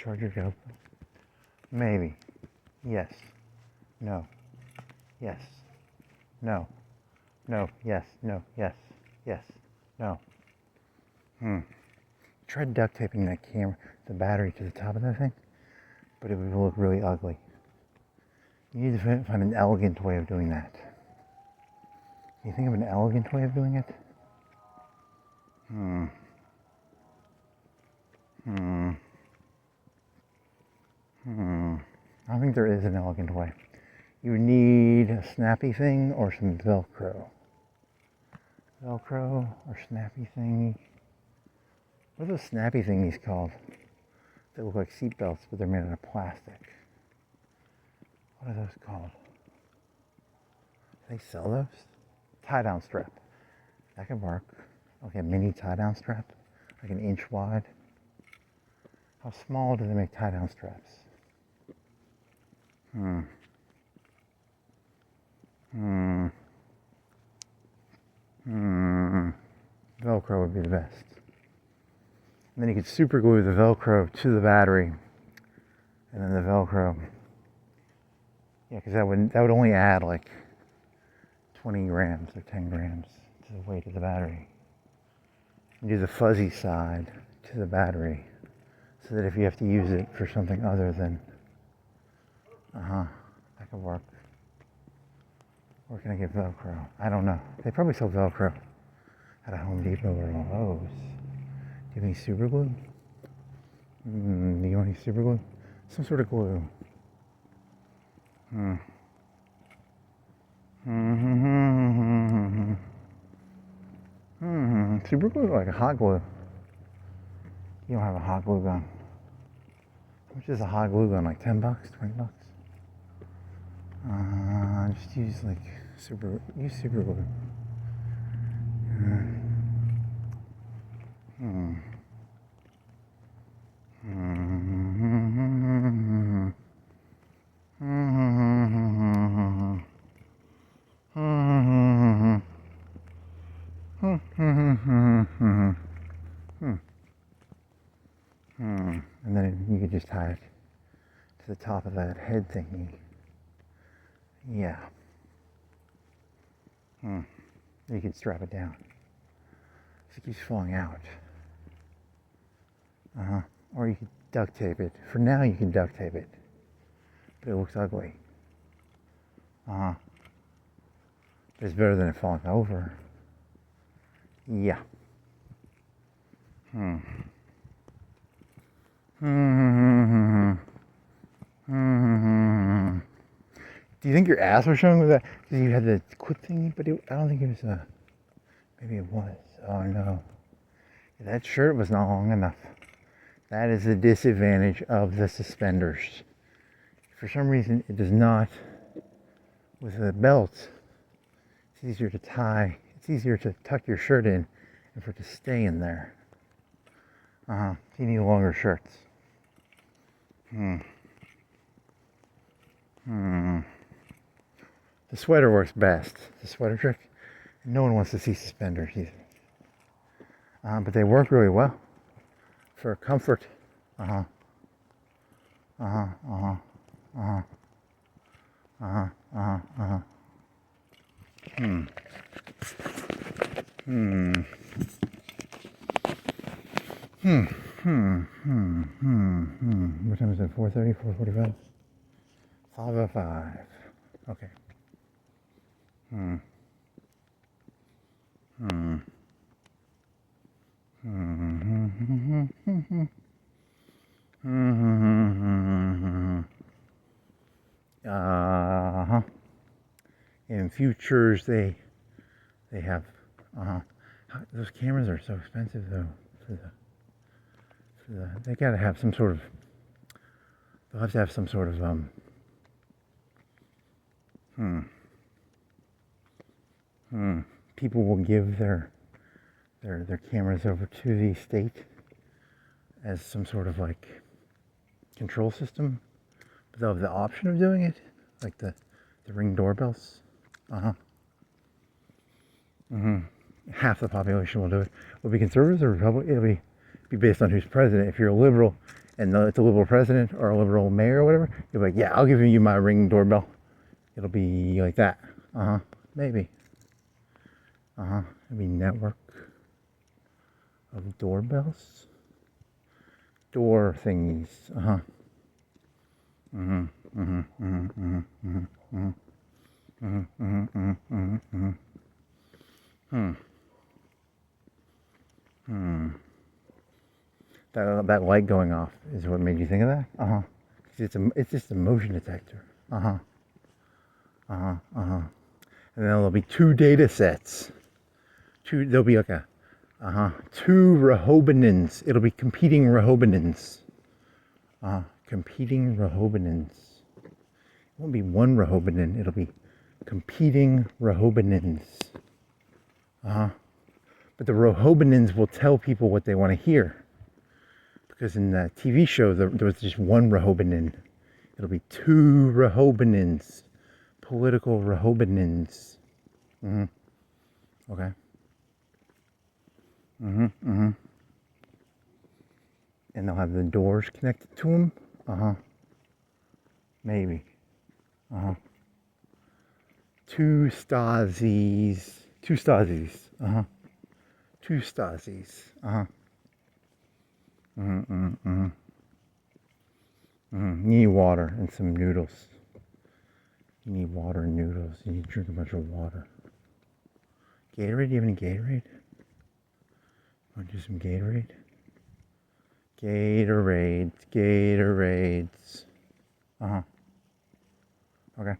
charge your GoPro? Maybe. Yes. No. Yes. No. No. Yes. No. Yes. Yes. No. Tried duct taping that camera, the battery to the top of that thing, but it would look really ugly. You need to find an elegant way of doing that. Can you think of an elegant way of doing it? I don't think there is an elegant way. You need a snappy thing or some Velcro. Velcro or snappy thingy. What are those snappy thingies called? They look like seat belts, but they're made out of plastic. What are those called? Do they sell those? Tie-down strap. That could work. Like a mini tie-down strap, like an inch wide. How small do they make tie-down straps? Velcro would be the best. And then you could super glue the Velcro to the battery, and then the Velcro. Yeah, because that would only add like 20 grams or 10 grams to the weight of the battery. And do the fuzzy side to the battery, so that if you have to use it for something other than, that could work. Where can I get Velcro? I don't know. They probably sell Velcro at a Home Depot or Lowe's. Do you have any super glue? Do you want any super glue? Some sort of glue. Super glue, like a hot glue. You don't have a hot glue gun. How much is a hot glue gun? Like 10 bucks, 20 bucks? Just use like super glue. And then you could just tie it to the top of that head thingy. Yeah. You could strap it down. It keeps falling out. Or you could duct tape it. For now, you can duct tape it, but it looks ugly. But it's better than it falling over. Yeah. Do you think your ass was showing with that? Because you had the clip thingy, but I don't think it was a. Maybe it was. Oh no. That shirt was not long enough. That is the disadvantage of the suspenders. For some reason, it does not. With a belt, it's easier to tie. It's easier to tuck your shirt in and for it to stay in there. You need longer shirts. The sweater works best. The sweater trick. No one wants to see suspenders either. But they work really well for comfort. What time is it? 4:30, 4:45? 5:05. Okay. In futures, they have. Those cameras are so expensive though. They gotta have some sort of. They'll have to have some sort of People will give their cameras over to the state as some sort of like control system, but they'll have the option of doing it, like the Ring doorbells. Half the population will do it. Will it be conservatives or Republican? It'll be based on who's president. If you're a liberal, and it's a liberal president or a liberal mayor or whatever, you're like, yeah, I'll give you my Ring doorbell. It'll be like that. Maybe. It'll be network of doorbells. Door thingies. That light going off is what made you think of that? It's just a motion detector. And then there'll be two data sets. There'll be like two Rehobanins. It'll be competing Rehobanins. Competing Rehobanins. It won't be one Rehobanin. It'll be competing Rehobanins. But the Rehobanins will tell people what they want to hear. Because in the TV show, there was just one Rehobanin. It'll be two Rehobanins. Political Rehobanins. Okay. And they'll have the doors connected to them. Maybe. Two Stasis. Two Stasis. Two Stasis. You need water and some noodles. You need water and noodles. You need to drink a bunch of water. Gatorade? Do you have any Gatorade? Want to do some Gatorade? Gatorades. Okay.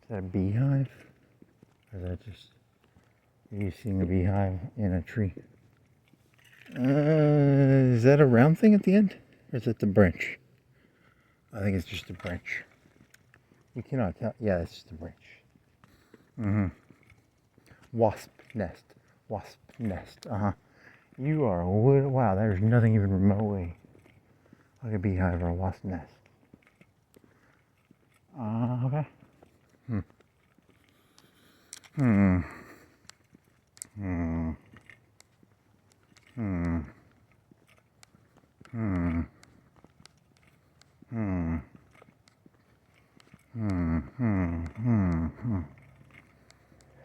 Is that a beehive? Or is that just you seeing a beehive in a tree? Is that a round thing at the end? Or is it the branch? I think it's just a branch. You cannot tell. Yeah, it's just a branch. Wasp nest. You are wow, there's nothing even remotely like a beehive or a wasp nest. Okay.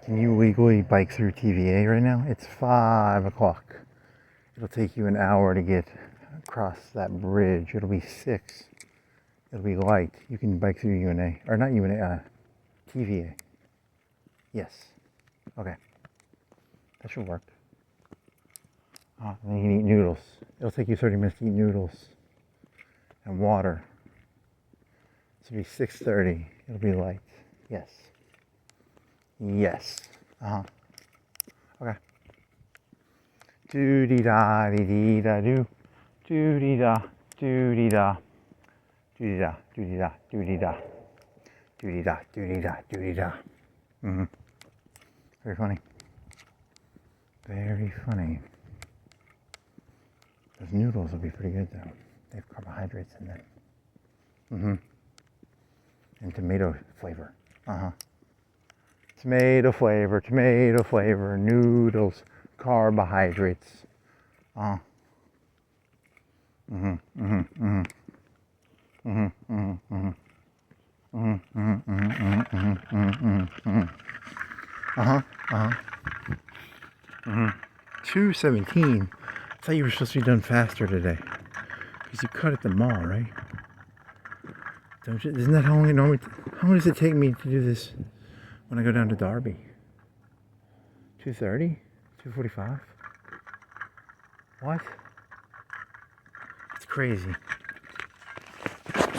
Can you legally bike through TVA right now? It's 5 o'clock. It'll take you an hour to get across that bridge. It'll be 6. It'll be light. You can bike through UNA. Or not UNA, TVA. Yes. Okay. That should work. And then you can eat noodles. It'll take you 30 minutes to eat noodles. And water. It'll be 6:30. It'll be light. Yes. Yes. Okay. Do-dee-da, dee-dee-da, do. Do-dee-da, do-dee-da. Do-dee-da, do-dee-da, do-dee-da. Do-dee-da, do-dee-da, do-dee-da. Very funny. Very funny. Those noodles will be pretty good though. They have carbohydrates in them. And tomato flavor. Tomato flavor, noodles, carbohydrates. $2.17. I thought you were supposed to be done faster today. Because you cut at the mall, right? Don't you? Isn't that how long it normally? How long does it take me to do this when I go down to Derby? 2:30? 2:45? What? It's crazy.